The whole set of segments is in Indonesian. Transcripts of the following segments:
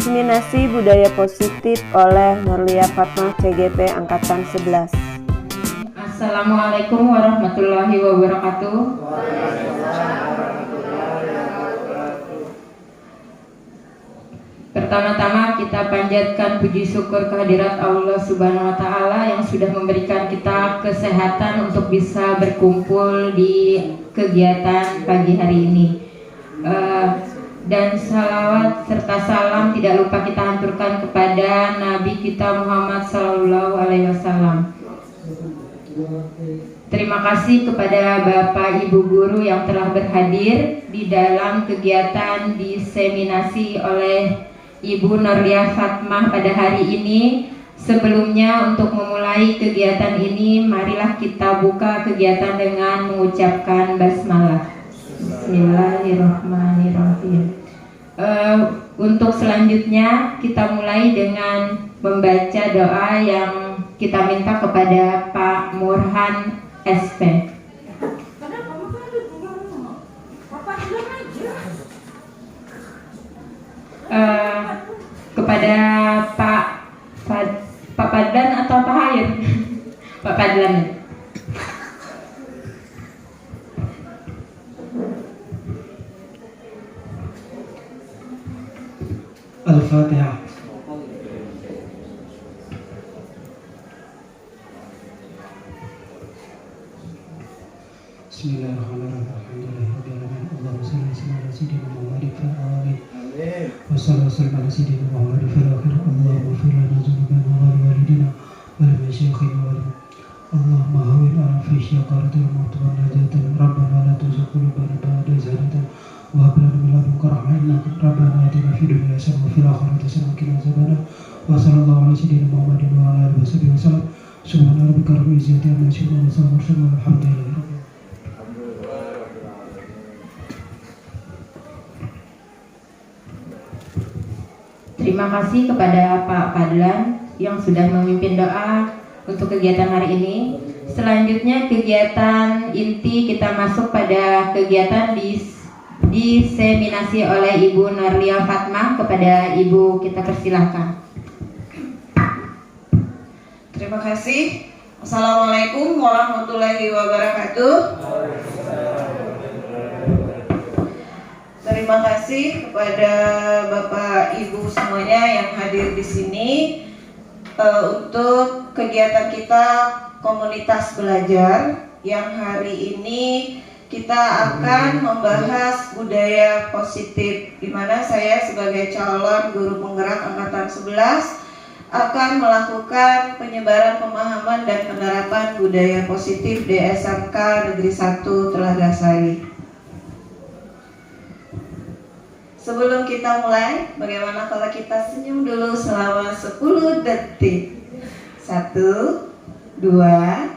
Diseminasi Budaya Positif oleh Nurlia Fatmah CGP Angkatan 11. Assalamualaikum warahmatullahi wabarakatuh. Pertama-tama kita panjatkan puji syukur kehadirat Allah Subhanahu wa Ta'ala yang sudah memberikan kita kesehatan untuk bisa berkumpul di kegiatan pagi hari ini. Dan salawat serta salam tidak lupa kita haturkan kepada Nabi kita Muhammad Sallallahu Alaihi Wasallam. Terima kasih kepada Bapak Ibu Guru yang telah berhadir di dalam kegiatan diseminasi oleh Ibu Nurlia Fatmah pada hari ini. Sebelumnya untuk memulai kegiatan ini, marilah kita buka kegiatan dengan mengucapkan basmalah. Bismillahirrahmanirrahim. Untuk selanjutnya kita mulai dengan membaca doa yang kita minta kepada Pak Murhan SP. Kepada Pak Padlan atau Pak Hayat? Pak Padlan. Al-Fatihah. Bismillahirrahmanirrahim. Allahumma shalli ala sayyidina Muhammadin wa ala alihi. Wa sallallahu ala sayyidina Muhammadin wa ala alihi. Allahumma ighfir lana dhunubana wa li walidina wa li masyayikhina wa li Allahumma hawwin ala fi syaqaratil maut wa najatan. Rabbana la tuzigh qulubana ba'da idh hadaytana wa hab lana min ladunka rahmah innaka Rabbana atina fid dunya hasanah wa fil akhirati hasanah wa qina adzabannar. Wa sallallahu ala sayyidina Muhammadin wa ala alihi wasallam. Subhana rabbika rabbil izzati amma yasifun wa salamun alal mursalin. Terima kasih kepada Pak Padlan yang sudah memimpin doa untuk kegiatan hari ini. Selanjutnya kegiatan inti kita masuk pada kegiatan diseminasi oleh Ibu Nurlia Fatmah. Kepada Ibu kita persilahkan. Terima kasih. Assalamualaikum warahmatullahi wabarakatuh. Terima kasih kepada Bapak Ibu semuanya yang hadir di sini untuk kegiatan kita komunitas belajar yang hari ini kita akan membahas budaya positif, di mana saya sebagai calon guru penggerak angkatan 11 akan melakukan penyebaran pemahaman dan penerapan budaya positif di SMK Negeri 1 Telaga Sari. Sebelum kita mulai, bagaimana kalau kita senyum dulu selama 10 detik. 1, 2,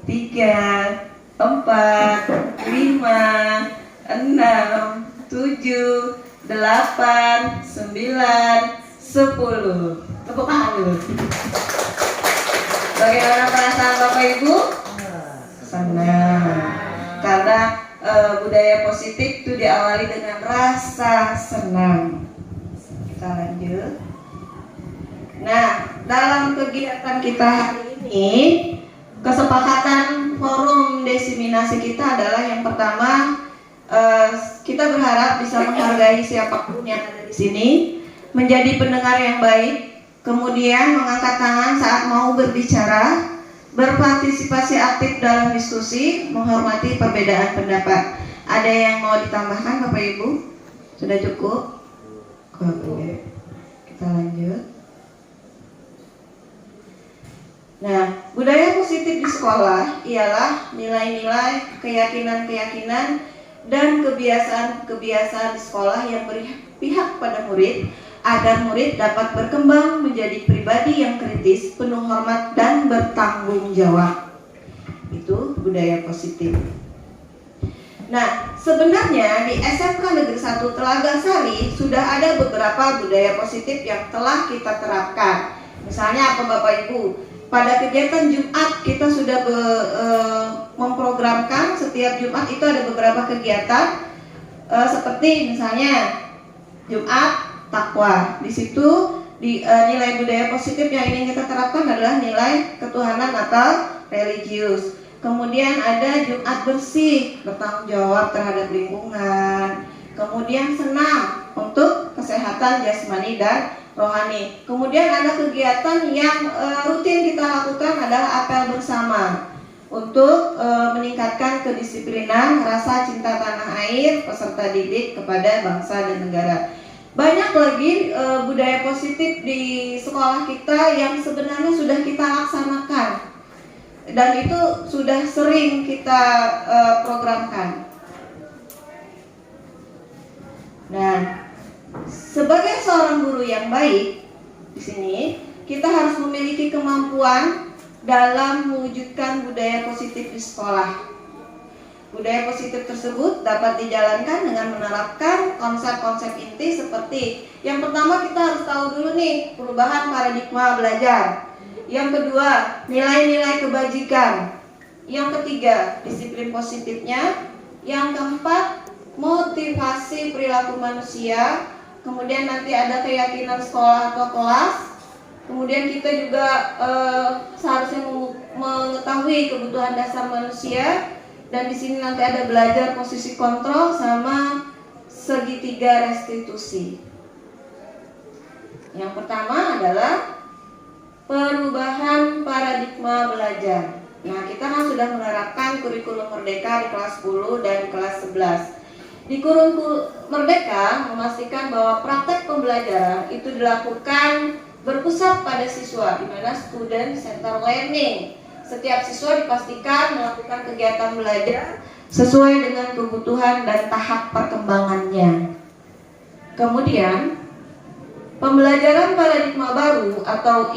3, 4, 5, 6, 7, 8, 9, 10. Tepuk tangan dulu. Bagaimana perasaan Bapak Ibu? Senang. Karena budaya positif itu diawali dengan rasa senang. Kita lanjut. Nah, dalam kegiatan kita hari ini, kesepakatan forum diseminasi kita adalah yang pertama, kita berharap bisa menghargai siapapun yang ada di sini, menjadi pendengar yang baik, kemudian mengangkat tangan saat mau berbicara, berpartisipasi aktif dalam diskusi, menghormati perbedaan pendapat. Ada yang mau ditambahkan Bapak Ibu? Sudah cukup? Oke. Kita lanjut. Nah, budaya positif di sekolah ialah nilai-nilai, keyakinan-keyakinan, dan kebiasaan-kebiasaan di sekolah yang berpihak pada murid, agar murid dapat berkembang menjadi pribadi yang kritis, penuh hormat, dan bertanggung jawab. Itu budaya positif. Nah, sebenarnya di SMK Negeri 1 Telaga Sari sudah ada beberapa budaya positif yang telah kita terapkan. Misalnya apa Bapak Ibu? Pada kegiatan Jumat kita sudah memprogramkan setiap Jumat itu ada beberapa kegiatan seperti misalnya Jumat takwa. Di situ nilai budaya positif yang ingin kita terapkan adalah nilai ketuhanan atau religius. Kemudian ada Jumat bersih, bertanggung jawab terhadap lingkungan. Kemudian senam untuk kesehatan jasmani dan rohani. Kemudian ada kegiatan yang rutin kita lakukan adalah apel bersama untuk meningkatkan kedisiplinan, rasa cinta tanah air peserta didik kepada bangsa dan negara. Banyak lagi budaya positif di sekolah kita yang sebenarnya sudah kita laksanakan dan itu sudah sering kita programkan. Nah, sebagai seorang guru yang baik di sini kita harus memiliki kemampuan dalam mewujudkan budaya positif di sekolah. Budaya positif tersebut dapat dijalankan dengan menerapkan konsep-konsep inti seperti yang pertama kita harus tahu dulu nih perubahan paradigma belajar. Yang kedua, nilai-nilai kebajikan. Yang ketiga, disiplin positifnya. Yang keempat, motivasi perilaku manusia. Kemudian nanti ada keyakinan sekolah atau kelas. Kemudian kita juga seharusnya mengetahui kebutuhan dasar manusia. Dan di sini nanti ada belajar posisi kontrol sama segitiga restitusi. Yang pertama adalah perubahan paradigma belajar. Nah, kita kan sudah menerapkan kurikulum merdeka di kelas 10 dan kelas 11. Di kurikulum merdeka memastikan bahwa praktek pembelajaran itu dilakukan berpusat pada siswa, di mana student center learning. Setiap siswa dipastikan melakukan kegiatan belajar sesuai dengan kebutuhan dan tahap perkembangannya. Kemudian, pembelajaran paradigma baru atau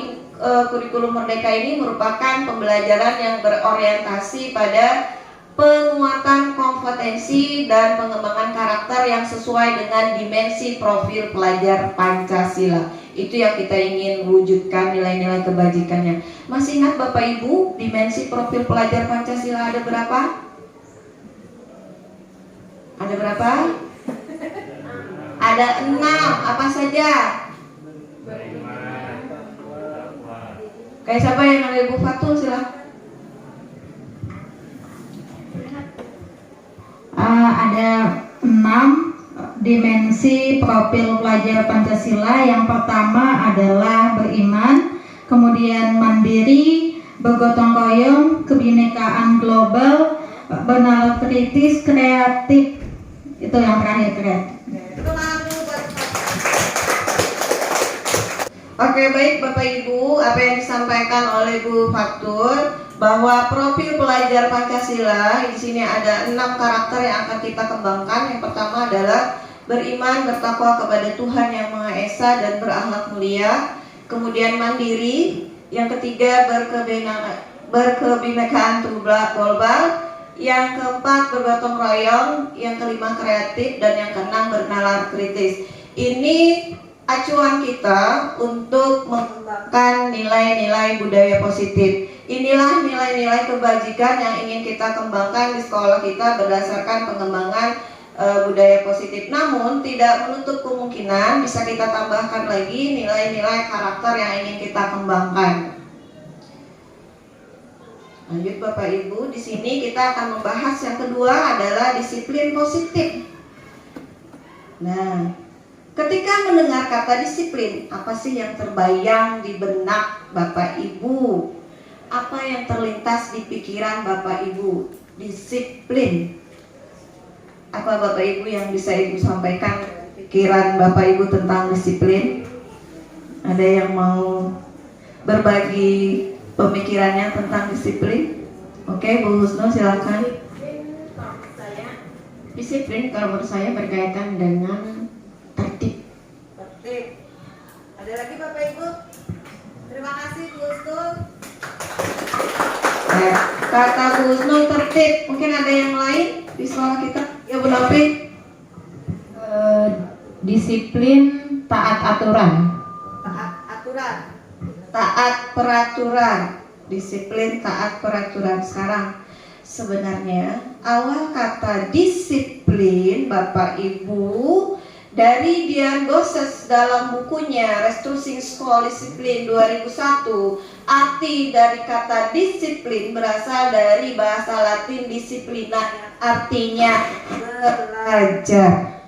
kurikulum merdeka ini merupakan pembelajaran yang berorientasi pada penguatan kompetensi dan pengembangan karakter yang sesuai dengan dimensi profil pelajar Pancasila. Itu yang kita ingin wujudkan, nilai-nilai kebajikannya. Masih ingat Bapak Ibu, dimensi profil pelajar Pancasila ada berapa? Ada berapa? Ada 6, apa saja? Kayak siapa yang ada Ibu Fatul, silahkan. Ada 6 dimensi profil pelajar Pancasila. Yang pertama adalah beriman, kemudian mandiri, bergotong royong, kebinekaan global, bernalar kritis, kreatif. Itu yang terakhir, kreatif. Oke, baik Bapak Ibu, apa yang disampaikan oleh Bu Fatur bahwa profil pelajar Pancasila di sini ada 6 karakter yang akan kita kembangkan. Yang pertama adalah beriman, bertakwa kepada Tuhan Yang Maha Esa dan berakhlak mulia. Kemudian mandiri. Yang ketiga berkebinekaan global. Yang keempat bergotong royong. Yang kelima kreatif dan yang keenam bernalar kritis. Ini acuan kita untuk mengembangkan nilai-nilai budaya positif. Inilah nilai-nilai kebajikan yang ingin kita kembangkan di sekolah kita berdasarkan pengembangan budaya positif. Namun tidak menutup kemungkinan bisa kita tambahkan lagi nilai-nilai karakter yang ingin kita kembangkan. Lanjut Bapak Ibu, di sini kita akan membahas yang kedua adalah disiplin positif. Nah, ketika mendengar kata disiplin, apa sih yang terbayang di benak Bapak Ibu? Apa yang terlintas di pikiran Bapak Ibu? Disiplin. Apa Bapak Ibu yang bisa Ibu sampaikan pikiran Bapak Ibu tentang disiplin? Ada yang mau berbagi pemikirannya tentang disiplin? Oke, Bu Husnu silakan. Disiplin kalau menurut saya berkaitan dengan tertib. Ada lagi Bapak Ibu? Terima kasih Bu Husnu. Kata Bu Husnu tertib, mungkin ada yang lain di sekolah kita? Ya Bu Novi. Disiplin, taat aturan. Taat peraturan. Disiplin, taat peraturan. Sekarang sebenarnya awal kata disiplin Bapak Ibu Dari Dian Boses dalam bukunya Restructuring School Discipline 2001, arti dari kata disiplin berasal dari bahasa Latin disciplina, artinya belajar.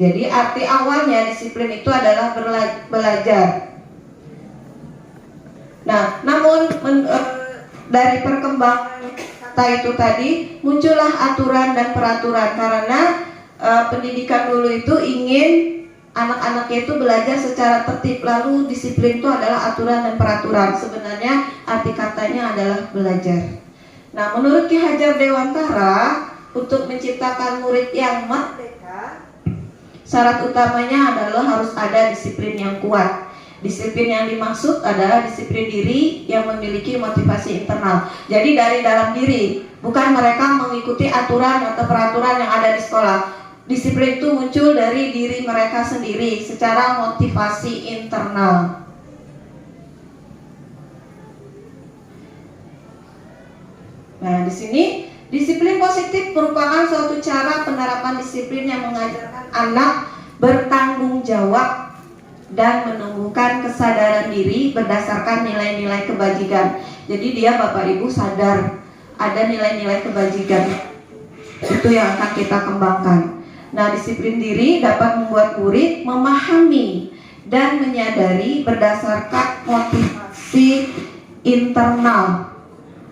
Jadi arti awalnya disiplin itu adalah belajar. Nah, namun dari perkembangan kata itu tadi muncullah aturan dan peraturan, karena pendidikan dulu itu ingin anak-anaknya itu belajar secara tertib, lalu disiplin itu adalah aturan dan peraturan. Sebenarnya arti katanya adalah belajar. Nah, menurut Ki Hajar Dewantara, untuk menciptakan murid yang merdeka, syarat utamanya adalah harus ada disiplin yang kuat. Disiplin yang dimaksud adalah disiplin diri yang memiliki motivasi internal. Jadi dari dalam diri, bukan mereka mengikuti aturan atau peraturan yang ada di sekolah. Disiplin itu muncul dari diri mereka sendiri secara motivasi internal. Nah, di sini disiplin positif merupakan suatu cara penerapan disiplin yang mengajarkan anak bertanggung jawab dan menumbuhkan kesadaran diri berdasarkan nilai-nilai kebajikan. Jadi dia Bapak Ibu sadar ada nilai-nilai kebajikan. Itu yang akan kita kembangkan. Nah, disiplin diri dapat membuat murid memahami dan menyadari berdasarkan motivasi internal,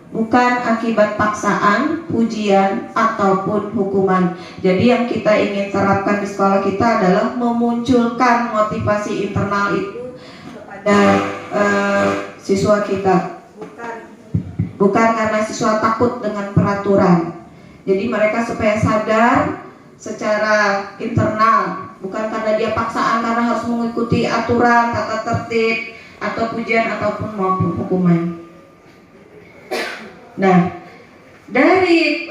bukan akibat paksaan, pujian, ataupun hukuman. Jadi yang kita ingin terapkan di sekolah kita adalah memunculkan motivasi internal itu kepada siswa kita, bukan karena siswa takut dengan peraturan. Jadi mereka supaya sadar secara internal, bukan karena dia paksaan karena harus mengikuti aturan, tata tertib, atau pujian ataupun maupun hukuman. Nah, dari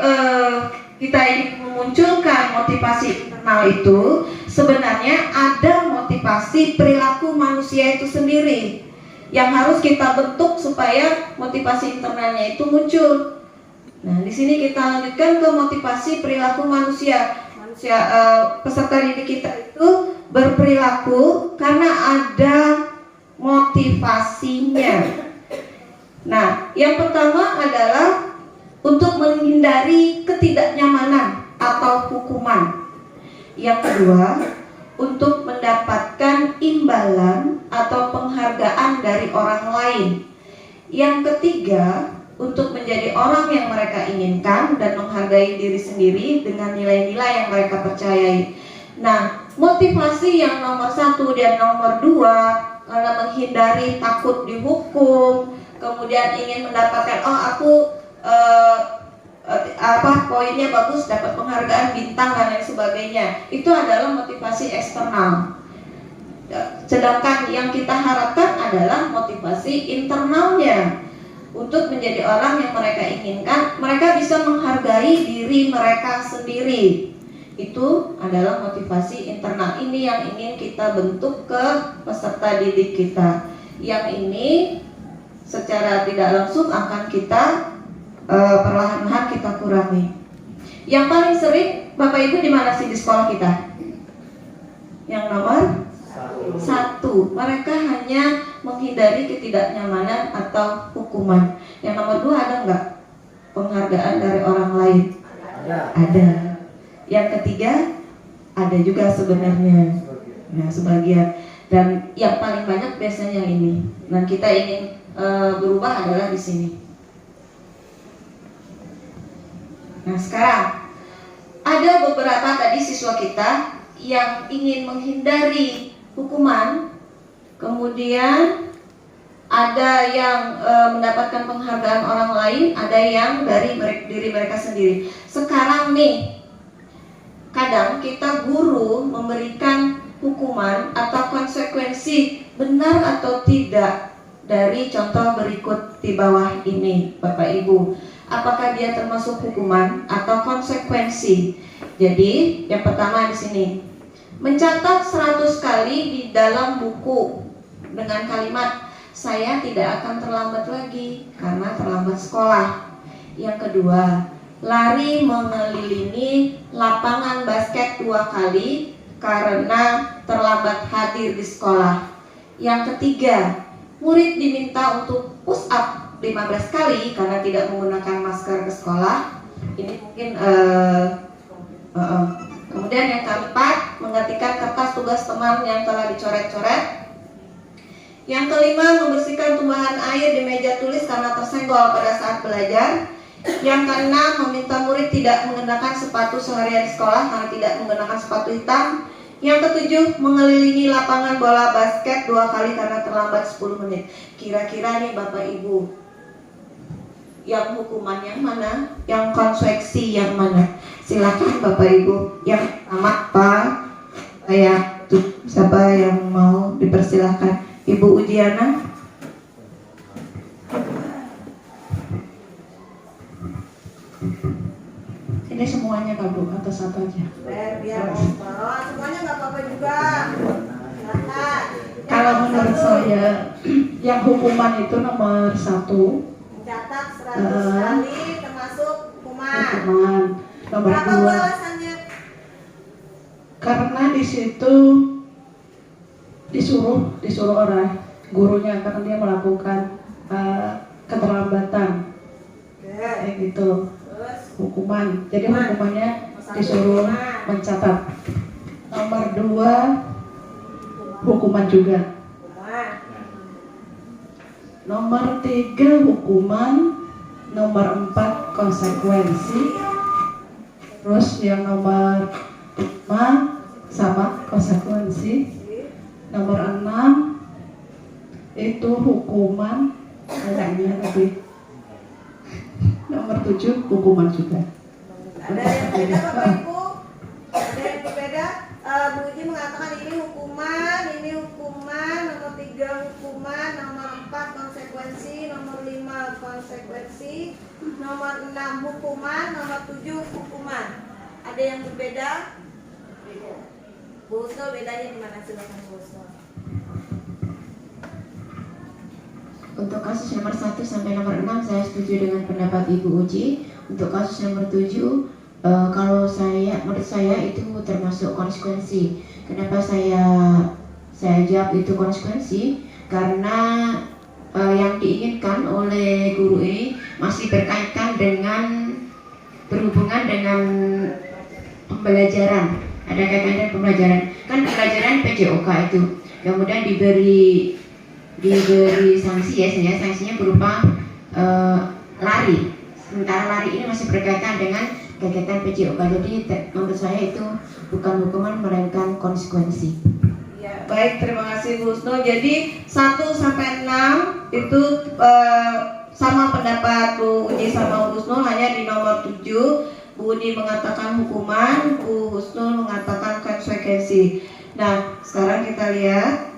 kita ingin memunculkan motivasi internal itu, sebenarnya ada motivasi perilaku manusia itu sendiri yang harus kita bentuk supaya motivasi internalnya itu muncul. Nah, di sini kita lanjutkan ke motivasi perilaku manusia. Peserta didik kita itu berperilaku karena ada motivasinya. Nah, yang pertama adalah untuk menghindari ketidaknyamanan atau hukuman. Yang kedua, untuk mendapatkan imbalan atau penghargaan dari orang lain. Yang ketiga, untuk menjadi orang yang mereka inginkan dan menghargai diri sendiri dengan nilai-nilai yang mereka percayai. Nah, motivasi yang nomor 1 dan nomor 2 karena menghindari takut dihukum, kemudian ingin mendapatkan poinnya bagus, dapat penghargaan bintang dan lain sebagainya. Itu adalah motivasi eksternal. Sedangkan yang kita harapkan adalah motivasi internalnya. Untuk menjadi orang yang mereka inginkan, mereka bisa menghargai diri mereka sendiri. Itu adalah motivasi internal. Ini yang ingin kita bentuk ke peserta didik kita. Yang ini secara tidak langsung akan kita perlahan-lahan kita kurangi. Yang paling sering Bapak Ibu di mana sih di sekolah kita? Yang nomor 1. Mereka hanya menghindari ketidaknyamanan atau hukuman. Yang nomor 2 ada nggak? Penghargaan dari orang lain? Ada. Yang ketiga ada juga sebenarnya. Nah, sebagian. Dan yang paling banyak biasanya ini. Dan kita ingin berubah adalah di sini. Nah, sekarang ada beberapa tadi siswa kita yang ingin menghindari hukuman, kemudian ada yang mendapatkan penghargaan orang lain, ada yang dari diri mereka sendiri. Sekarang nih, kadang kita guru memberikan hukuman atau konsekuensi benar atau tidak dari contoh berikut di bawah ini, Bapak Ibu. Apakah dia termasuk hukuman atau konsekuensi? Jadi, yang pertama di sini, mencatat 100 kali di dalam buku dengan kalimat saya tidak akan terlambat lagi karena terlambat sekolah. Yang kedua, lari mengelilingi lapangan basket 2 kali karena terlambat hadir di sekolah. Yang ketiga, murid diminta untuk push up 15 kali karena tidak menggunakan masker ke sekolah. Ini mungkin kemudian yang keempat, menggantikan kertas tugas teman yang telah dicoret-coret. Yang kelima, membersihkan tumbahan air di meja tulis karena tersenggol pada saat belajar. Yang keenam, meminta murid tidak mengenakan sepatu seharian di sekolah karena tidak menggunakan sepatu hitam. Yang ketujuh, mengelilingi lapangan bola basket 2 kali karena terlambat 10 menit. Kira-kira nih Bapak Ibu, yang hukuman yang mana? Yang konsekuensi yang mana? Silakan Bapak Ibu. Yang amat Pak, siapa yang mau dipersilahkan? Ibu Ujiana. Ini semuanya Kak Bu, atau satu aja? Biar semuanya nggak apa-apa juga. Silakan. Kalau menurut saya, yang hukuman itu nomor 1. Mencatat 100 kali termasuk hukuman. Hukuman. Nomor Berapa 2. alasannya? Karena di situ disuruh oleh gurunya karena dia melakukan keterlambatan. Kayak gitu. Terus Hukuman. Jadi hukumannya disuruh mencatat. Nomor 2 hukuman juga. hukuman. Nomor 3 hukuman. Nomor 4 konsekuensi. Terus yang nomor 5 sama konsekuensi. Nomor 6 itu hukuman kayaknya lebih. Nomor 7 hukuman juga. Ada yang berbeda Bapak Ibu? Ada yang berbeda? Bu Uji mengatakan ini hukuman, nomor 3 hukuman, nomor 4 konsekuensi, nomor 5 konsekuensi, nomor 6 hukuman, nomor 7 hukuman. Ada yang berbeda? Bu Husnul, bedanya di mana? Silakan Bu Husnul. Untuk kasus nomor 1 sampai nomor 6 saya setuju dengan pendapat Ibu Uji. Untuk kasus nomor 7 kalau menurut saya itu termasuk konsekuensi. Kenapa saya jawab itu konsekuensi? Karena yang diinginkan oleh guru ini masih berkaitan dengan berhubungan dengan pembelajaran. Ada kaitan dengan pembelajaran. Kan pembelajaran PJOK itu. Kemudian diberi sanksi ya, sebenarnya sanksinya berupa lari. Sementara lari ini masih berkaitan dengan kegiatan PJOK. Jadi menurut saya itu bukan hukuman melainkan konsekuensi. Ya, baik, terima kasih Bu Husnul. Jadi 1 sampai 6 itu sama pendapat Bu Uji sama Bu Husnul, hanya di nomor 7 Bu Uji mengatakan hukuman, Bu Husnul mengatakan konsekuensi. Nah, sekarang kita lihat.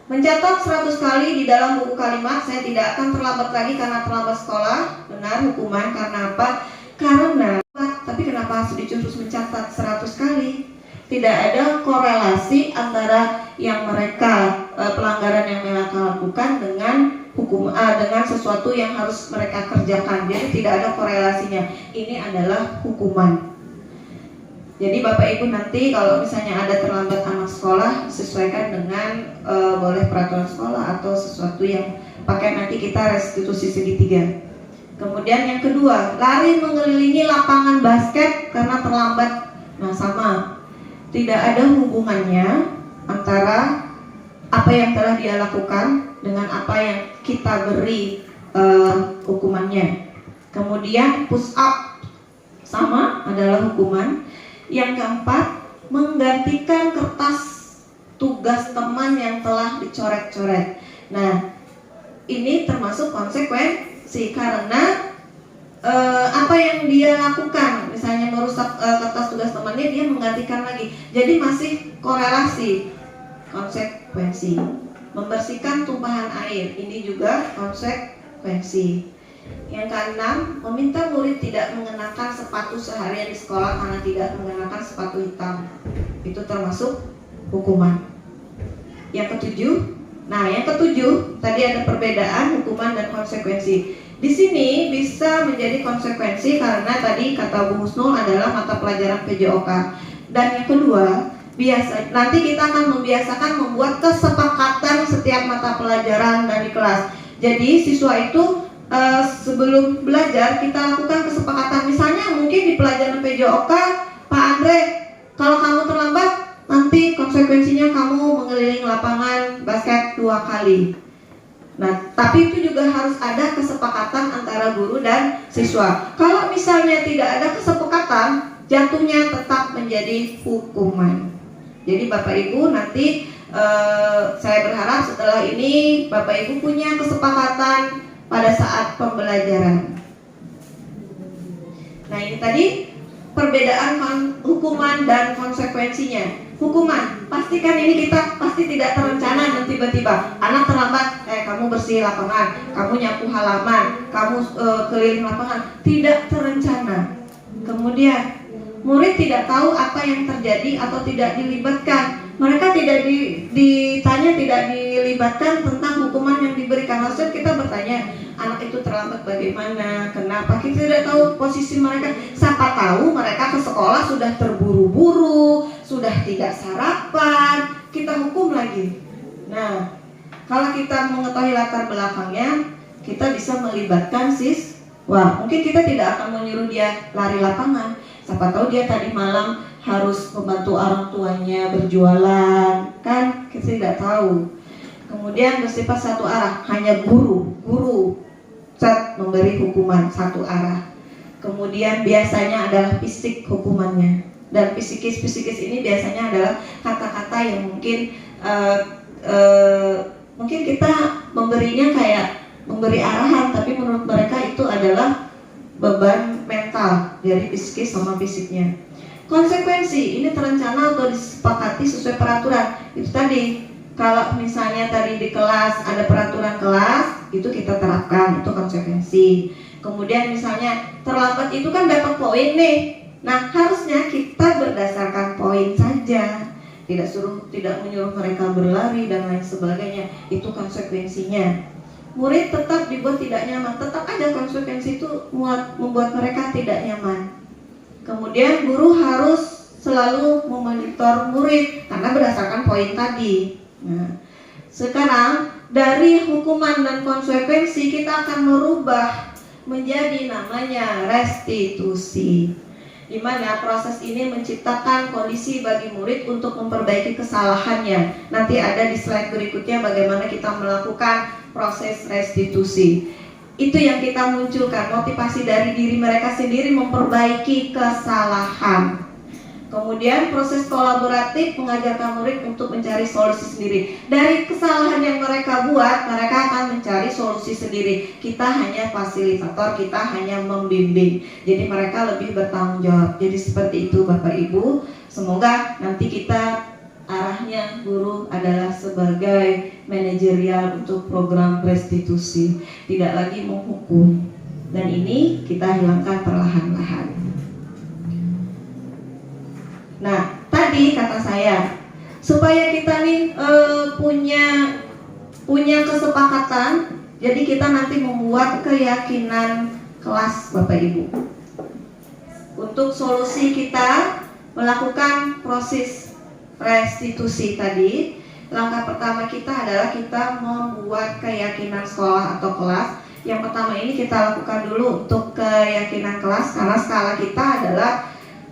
Mencatat 100 kali di dalam buku kalimat, saya tidak akan terlambat lagi karena terlambat sekolah. Benar, hukuman. Karena apa? Karena, tapi kenapa harus disuruh mencatat 100 kali? Tidak ada korelasi antara yang mereka pelanggaran yang mereka lakukan dengan dengan sesuatu yang harus mereka kerjakan. Jadi tidak ada korelasinya. Ini adalah hukuman. Jadi Bapak Ibu nanti kalau misalnya ada terlambat anak sekolah, sesuaikan dengan boleh peraturan sekolah atau sesuatu yang pakai nanti kita restitusi segitiga. Kemudian yang kedua, lari mengelilingi lapangan basket karena terlambat. Nah, sama. Tidak ada hubungannya antara apa yang telah dia lakukan dengan apa yang kita beri hukumannya. Kemudian push up sama adalah hukuman. Yang keempat, menggantikan kertas tugas teman yang telah dicoret-coret. Nah, ini termasuk konsekuensi karena apa yang dia lakukan, misalnya merusak kertas tugas temannya, dia menggantikan lagi. Jadi masih korelasi konsekuensi. Membersihkan tumpahan air, ini juga konsekuensi. Yang keenam, meminta murid tidak mengenakan sepatu seharian di sekolah karena tidak mengenakan sepatu hitam. Itu termasuk hukuman. Yang ketujuh, Nah, yang ketujuh, tadi ada perbedaan hukuman dan konsekuensi. Di sini bisa menjadi konsekuensi karena tadi kata Bu Husnul adalah mata pelajaran PJOK. Dan yang kedua, nanti kita akan membiasakan membuat kesepakatan setiap mata pelajaran dari kelas. Jadi siswa itu sebelum belajar kita lakukan kesepakatan. Misalnya mungkin di pelajaran PJOK, Pak Andre, kalau kamu terlambat nanti konsekuensinya kamu mengelilingi lapangan basket 2 kali. Nah, tapi itu juga harus ada kesepakatan antara guru dan siswa. Kalau misalnya tidak ada kesepakatan, jatuhnya tetap menjadi hukuman. Jadi Bapak Ibu nanti saya berharap setelah ini Bapak Ibu punya kesepakatan pada saat pembelajaran. Nah, ini tadi perbedaan hukuman dan konsekuensinya. Hukuman, pastikan ini kita pasti tidak terencana dan tiba-tiba anak terlambat, kamu bersih lapangan, kamu nyapu halaman, kamu keliling lapangan, tidak terencana. Kemudian murid tidak tahu apa yang terjadi atau tidak dilibatkan. Mereka tidak ditanya, tidak dilibatkan tentang hukuman yang diberikan. Maksudnya kita bertanya, anak itu terlambat bagaimana, kenapa, kita tidak tahu posisi mereka. Siapa tahu mereka ke sekolah sudah terburu-buru, sudah tidak sarapan, kita hukum lagi. Nah, kalau kita mengetahui latar belakangnya, kita bisa melibatkan siswa. Mungkin kita tidak akan menyuruh dia lari lapangan. Siapa tahu dia tadi malam harus membantu orang tuanya berjualan, kan kita tidak tahu. Kemudian bersifat satu arah, hanya guru memberi hukuman satu arah. Kemudian biasanya adalah fisik hukumannya, dan psikis ini biasanya adalah kata-kata yang mungkin kita memberinya kayak memberi arahan, tapi menurut mereka itu adalah beban mental dari psikis sama fisiknya. Konsekuensi ini terencana atau disepakati sesuai peraturan. Itu tadi, kalau misalnya tadi di kelas ada peraturan kelas, itu kita terapkan, itu konsekuensi. Kemudian misalnya terlambat itu kan dapat poin nih. Nah, harusnya kita berdasarkan poin saja, tidak menyuruh mereka berlari dan lain sebagainya. Itu konsekuensinya. Murid tetap dibuat tidak nyaman, tetap ada konsekuensi itu membuat mereka tidak nyaman. Kemudian guru harus selalu memonitor murid karena berdasarkan poin tadi. Nah, sekarang dari hukuman dan konsekuensi kita akan merubah menjadi namanya restitusi, di mana proses ini menciptakan kondisi bagi murid untuk memperbaiki kesalahannya. Nanti ada di slide berikutnya bagaimana kita melakukan proses restitusi. Itu yang kita munculkan, motivasi dari diri mereka sendiri memperbaiki kesalahan. Kemudian proses kolaboratif mengajarkan murid untuk mencari solusi sendiri. Dari kesalahan yang mereka buat, mereka akan mencari solusi sendiri. Kita hanya fasilitator, kita hanya membimbing. Jadi mereka lebih bertanggung jawab. Jadi seperti itu Bapak Ibu. Semoga nanti kita arahnya guru adalah sebagai manajerial untuk program restitusi, tidak lagi menghukum. Dan ini kita hilangkan perlahan-lahan. Nah, tadi kata saya, supaya kita nih punya kesepakatan, jadi kita nanti membuat keyakinan kelas Bapak Ibu. Untuk solusi kita melakukan proses restitusi tadi, langkah pertama kita adalah kita membuat keyakinan sekolah atau kelas. Yang pertama ini kita lakukan dulu untuk keyakinan kelas, karena skala kita adalah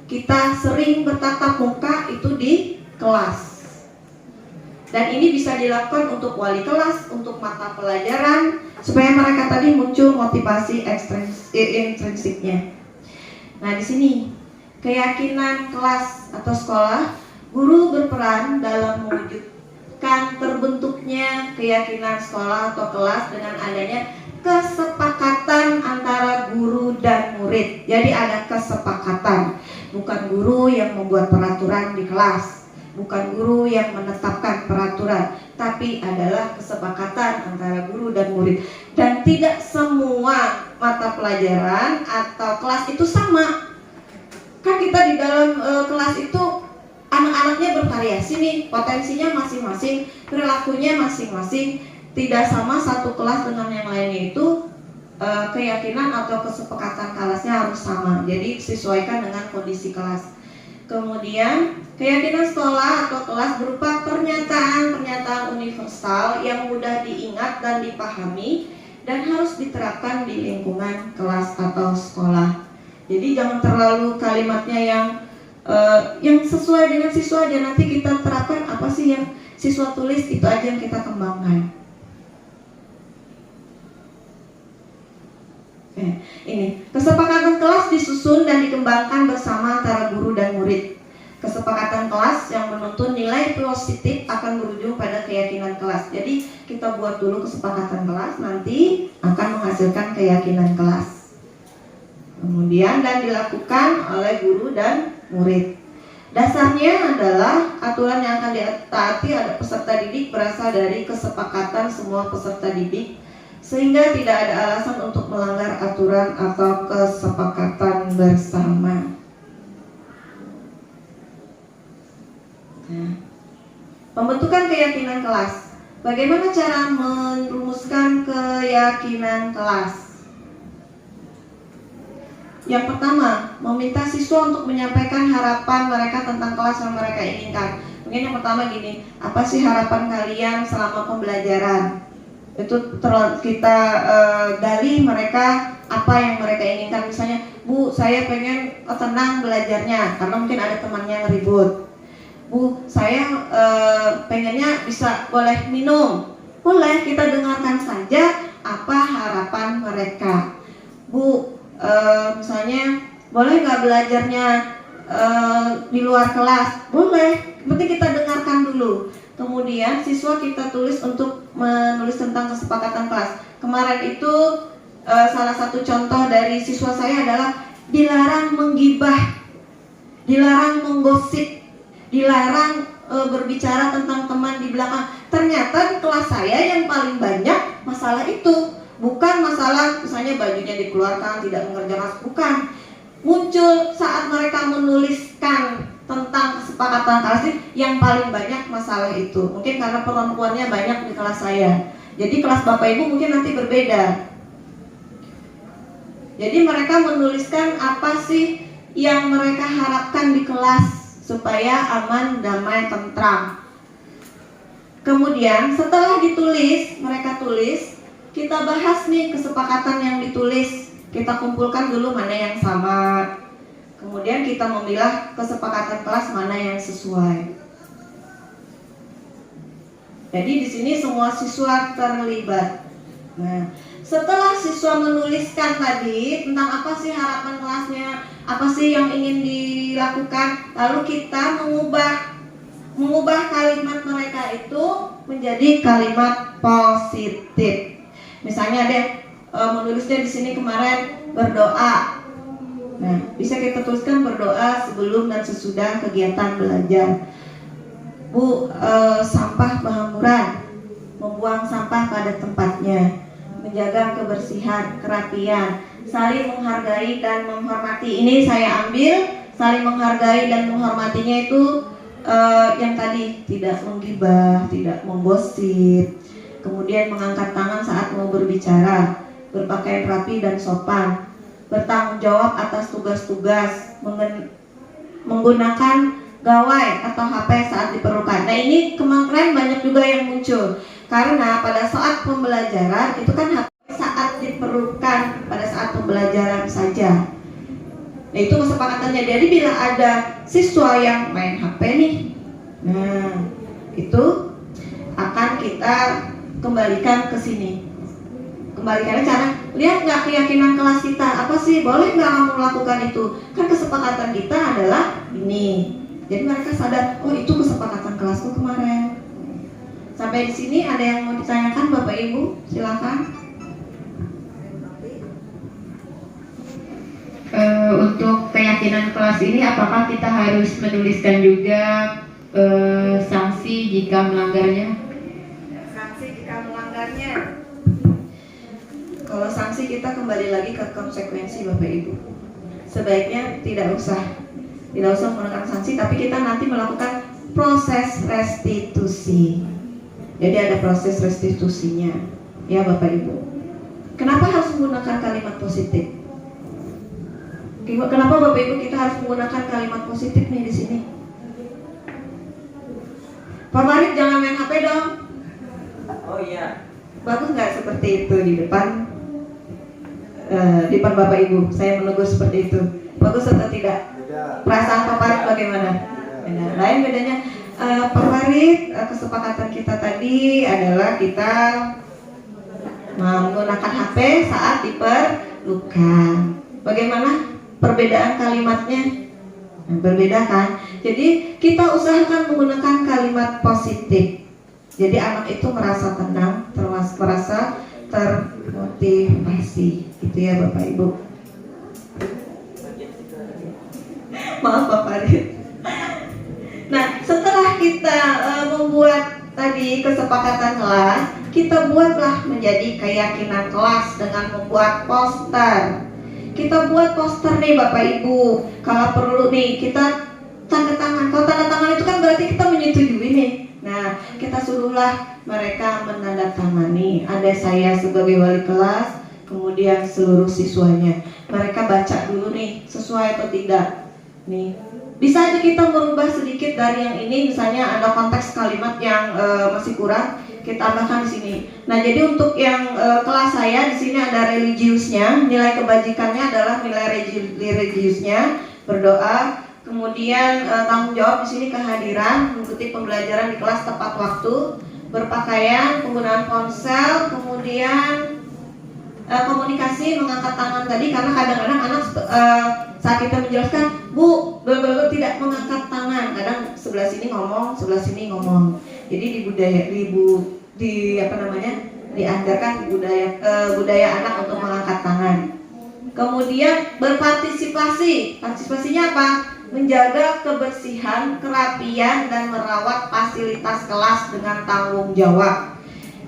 kita sering bertatap muka itu di kelas. Dan ini bisa dilakukan untuk wali kelas, untuk mata pelajaran, supaya mereka tadi muncul motivasi intrinsiknya. Nah, di sini keyakinan kelas atau sekolah, guru berperan dalam mewujudkan terbentuknya keyakinan sekolah atau kelas dengan adanya kesepakatan antara guru dan murid. Jadi ada kesepakatan, bukan guru yang membuat peraturan di kelas, bukan guru yang menetapkan peraturan, tapi adalah kesepakatan antara guru dan murid. Dan tidak semua mata pelajaran atau kelas itu sama. Kan kita di dalam kelas itu anak-anaknya bervariasi nih, potensinya masing-masing, perilakunya masing-masing, tidak sama satu kelas dengan yang lainnya itu keyakinan atau kesepakatan kelasnya harus sama. Jadi sesuaikan dengan kondisi kelas. Kemudian keyakinan sekolah atau kelas berupa pernyataan-pernyataan universal yang mudah diingat dan dipahami dan harus diterapkan di lingkungan kelas atau sekolah. Jadi jangan terlalu kalimatnya yang sesuai dengan siswa aja, nanti kita terapkan apa sih yang siswa tulis, itu aja yang kita kembangkan. Ini kesepakatan kelas disusun dan dikembangkan bersama antara guru dan murid. Kesepakatan kelas yang menuntun nilai positif akan berujung pada keyakinan kelas. Jadi kita buat dulu kesepakatan kelas, nanti akan menghasilkan keyakinan kelas. Kemudian dan dilakukan oleh guru dan murid. Dasarnya adalah aturan yang akan ditaati ada peserta didik berasal dari kesepakatan semua peserta didik, sehingga tidak ada alasan untuk melanggar aturan atau kesepakatan bersama. Nah, pembentukan keyakinan kelas. Bagaimana cara merumuskan keyakinan kelas? Yang pertama, meminta siswa untuk menyampaikan harapan mereka tentang kelas yang mereka inginkan. Mungkin yang pertama gini, apa sih harapan kalian selama pembelajaran? Itu kita gali mereka apa yang mereka inginkan. Misalnya, Bu, saya pengen tenang belajarnya karena mungkin ada temannya ngeribut. Bu, saya pengennya bisa boleh minum. Boleh, kita dengarkan saja apa harapan mereka. Bu, misalnya boleh nggak belajarnya di luar kelas? Boleh, penting kita dengarkan dulu. Kemudian siswa kita tulis untuk menulis tentang kesepakatan kelas. Kemarin itu salah satu contoh dari siswa saya adalah dilarang menggibah, dilarang menggosip, dilarang berbicara tentang teman di belakang. Ternyata di kelas saya yang paling banyak masalah itu. Bukan masalah misalnya bajunya dikeluarkan, tidak mengerjakan, bukan. Muncul saat mereka menuliskan tentang kesepakatan kelas yang paling banyak masalah itu. Mungkin karena perempuannya banyak di kelas saya. Jadi kelas Bapak Ibu mungkin nanti berbeda. Jadi mereka menuliskan apa sih yang mereka harapkan di kelas supaya aman, damai, tentram. Kemudian setelah ditulis, mereka tulis, kita bahas nih kesepakatan yang ditulis, kita kumpulkan dulu mana yang sama. Kemudian kita memilah kesepakatan kelas mana yang sesuai. Jadi di sini semua siswa terlibat. Nah, setelah siswa menuliskan tadi tentang apa sih harapan kelasnya, apa sih yang ingin dilakukan, lalu kita mengubah kalimat mereka itu menjadi kalimat positif. Misalnya ada menulisnya di sini kemarin berdoa. Nah, bisa kita tuliskan berdoa sebelum dan sesudah kegiatan belajar. Bu, sampah berhamburan, membuang sampah pada tempatnya, menjaga kebersihan, kerapian, saling menghargai dan menghormati. Ini saya ambil saling menghargai dan menghormatinya itu yang tadi tidak menggibah, tidak menggosip. Kemudian mengangkat tangan saat mau berbicara, berpakaian rapi dan sopan, bertanggung jawab atas tugas-tugas, menggunakan gawai atau HP saat diperlukan. Nah, ini kemarin banyak juga yang muncul karena pada saat pembelajaran itu kan HP saat diperlukan pada saat pembelajaran saja. Nah, itu kesepakatannya. Jadi bila ada siswa yang main HP nih, nah itu akan kita kembalikan ke sini. Kembalikannya cara lihat nggak keyakinan kelas kita apa sih, boleh nggak kamu melakukan itu? Kan kesepakatan kita adalah ini. Jadi mereka sadar, oh itu kesepakatan kelasku kemarin. Sampai di sini ada yang mau ditanyakan Bapak Ibu? Silakan. Untuk keyakinan kelas ini apakah kita harus menuliskan juga sanksi jika melanggarnya? Sanksi jika melanggarnya. Kalau sanksi kita kembali lagi ke konsekuensi Bapak Ibu. Sebaiknya tidak usah. Tidak usah menggunakan sanksi, tapi kita nanti melakukan proses restitusi. Jadi ada proses restitusinya, ya Bapak Ibu. Kenapa harus menggunakan kalimat positif? Kenapa Bapak Ibu kita harus menggunakan kalimat positif nih di sini? Pak Farid jangan main HP dong. Oh iya. Bagus nggak seperti itu di depan Bapak Ibu? Saya menegur seperti itu. Bagus atau tidak? Perasaan Pak Farid bagaimana? Lain bedanya. Pak Farid, kesepakatan kita tadi adalah kita menggunakan HP saat diperlukan. Bagaimana perbedaan kalimatnya? Berbeda kan? Jadi kita usahakan menggunakan kalimat positif. Jadi anak itu merasa tenang, merasa termotivasi, gitu ya Bapak Ibu. Maaf Pak Farid. Nah, setelah kita membuat tadi kesepakatan kelas, kita buatlah menjadi keyakinan kelas dengan membuat poster. Kita buat poster nih Bapak Ibu. Kalau perlu nih kita tanda tangan. Kalau tanda tangan itu kan berarti kita menyetujui nih. Nah, kita suruhlah mereka menandatangani. Ada saya sebagai wali kelas, kemudian seluruh siswanya. Mereka baca dulu nih sesuai atau tidak. Nih, bisa aja kita merubah sedikit dari yang ini. Misalnya ada konteks kalimat yang masih kurang, kita tambahkan di sini. Nah, jadi untuk yang kelas saya di sini ada religiusnya, nilai kebajikannya adalah nilai religiusnya, berdoa. Kemudian tanggung jawab di sini kehadiran, mengikuti pembelajaran di kelas tepat waktu, berpakaian, penggunaan ponsel, kemudian komunikasi, mengangkat tangan tadi karena kadang-kadang anak saat kita menjelaskan, Bu, tidak mengangkat tangan. Kadang sebelah sini ngomong, sebelah sini ngomong. Jadi diajarkan budaya anak untuk mengangkat tangan. Kemudian berpartisipasi. Partisipasinya apa? Menjaga kebersihan, kerapian, dan merawat fasilitas kelas dengan tanggung jawab.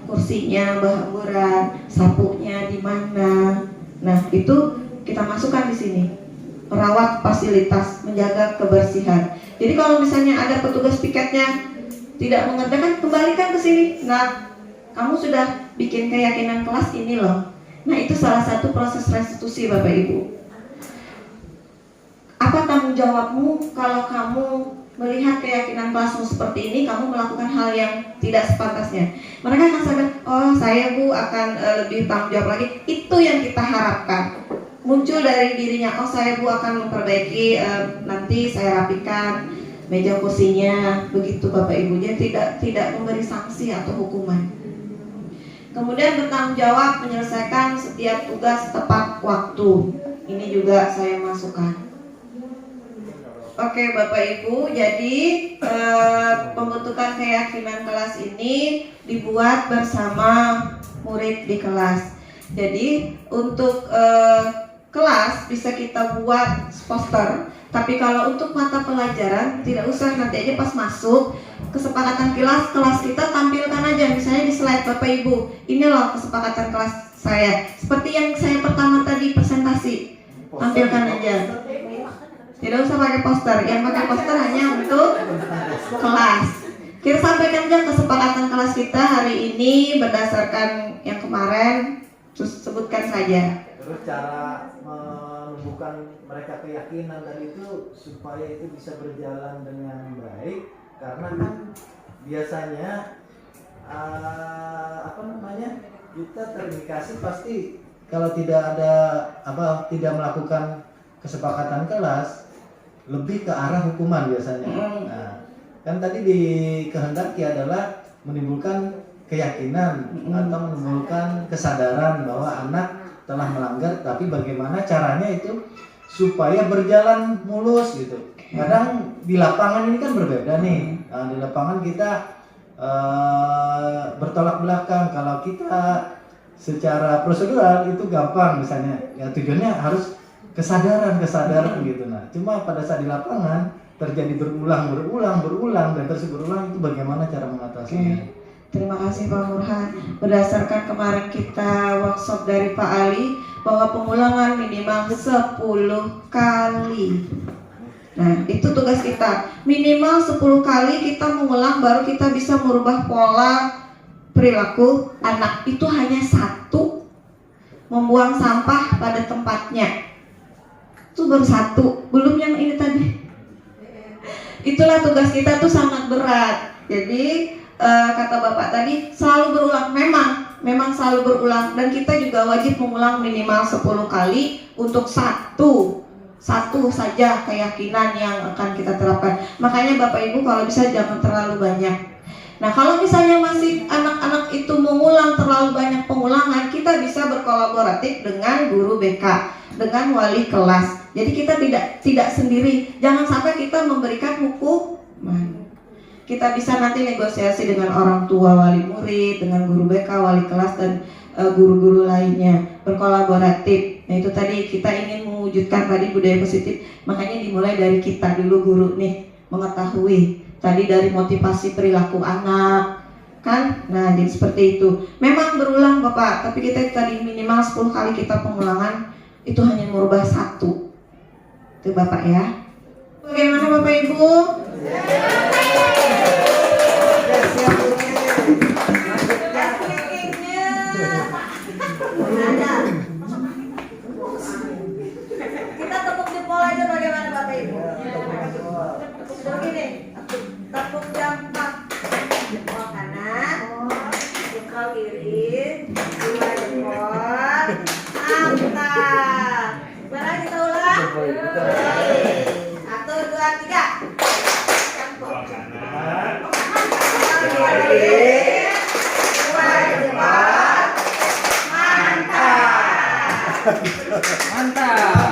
Kursinya berhamburan, sapunya di mana. Nah, itu kita masukkan di sini. Merawat fasilitas, menjaga kebersihan. Jadi kalau misalnya ada petugas piketnya tidak mengerjakan, kembalikan ke sini. Nah, kamu sudah bikin keyakinan kelas ini loh. Nah, itu salah satu proses restitusi Bapak Ibu. Apa tanggung jawabmu kalau kamu melihat keyakinan kelasmu seperti ini, kamu melakukan hal yang tidak sepantasnya? Mereka akan sadar, oh saya Bu akan lebih tanggung jawab lagi. Itu yang kita harapkan. Muncul dari dirinya, oh saya Bu akan memperbaiki, nanti saya rapikan meja kursinya, begitu Bapak Ibu. Jadi tidak memberi sanksi atau hukuman. Kemudian bertanggung jawab menyelesaikan setiap tugas tepat waktu. Ini juga saya masukkan. Oke Bapak Ibu, jadi pembentukan keyakinan kelas ini dibuat bersama murid di kelas. Jadi untuk kelas bisa kita buat poster. Tapi kalau untuk mata pelajaran tidak usah, nanti aja pas masuk kesepakatan kelas kita tampilkan aja. Misalnya di slide Bapak Ibu, ini loh kesepakatan kelas saya. Seperti yang saya pertama tadi presentasi, tampilkan aja. Tidak usah pakai poster, yang pakai poster hanya untuk kelas. Kita sampaikan aja kesepakatan kelas kita hari ini berdasarkan yang kemarin, terus sebutkan saja. Terus cara menumbuhkan mereka keyakinan tadi itu supaya itu bisa berjalan dengan baik, karena kan biasanya kita terindikasi pasti kalau tidak tidak melakukan kesepakatan kelas lebih ke arah hukuman biasanya. Nah, kan tadi dikehendaki adalah menimbulkan keyakinan atau menimbulkan kesadaran bahwa anak telah melanggar, tapi bagaimana caranya itu supaya berjalan mulus gitu. Kadang di lapangan ini kan berbeda nih. Nah, di lapangan kita bertolak belakang. Kalau kita secara prosedural itu gampang misalnya, ya tujuannya harus kesadaran gitu. Nah, cuma pada saat di lapangan terjadi berulang dan terus berulang, itu bagaimana cara mengatasinya? Terima kasih Pak Murhan. Berdasarkan kemarin kita workshop dari Pak Ali bahwa pengulangan minimal 10 kali. Nah, itu tugas kita. Minimal 10 kali kita mengulang baru kita bisa merubah pola perilaku anak. Itu hanya satu, membuang sampah pada tempatnya. Itu baru satu, belum yang ini tadi. Itulah tugas kita tuh sangat berat. Jadi kata Bapak tadi selalu berulang. Memang selalu berulang. Dan kita juga wajib mengulang minimal 10 kali untuk satu saja keyakinan yang akan kita terapkan. Makanya Bapak Ibu kalau bisa jangan terlalu banyak. Nah, kalau misalnya masih anak-anak itu mengulang terlalu banyak pengulangan, kita bisa berkolaboratif dengan guru BK, dengan wali kelas. Jadi kita tidak sendiri. Jangan sampai kita memberikan hukuman. Kita bisa nanti negosiasi dengan orang tua, wali murid, dengan guru BK, wali kelas, dan guru-guru lainnya, berkolaboratif. Nah, itu tadi kita ingin mewujudkan tadi budaya positif. Makanya dimulai dari kita dulu guru nih, mengetahui tadi dari motivasi perilaku anak kan. Nah, jadi seperti itu. Memang berulang Bapak, tapi kita tadi minimal 10 kali kita pengulangan, itu hanya merubah satu. Itu Bapak ya. Bagaimana Bapak Ibu? Kita tepuk jempol aja bagaimana Bapak Ibu? Begini, tepuk jempol. Jempol kanan, jempol kiri, dua jempol. Mantap. Mari kita ulang. 1, 2, 3. Jempol kanan. Jempol kiri. Dua jempol. Mantap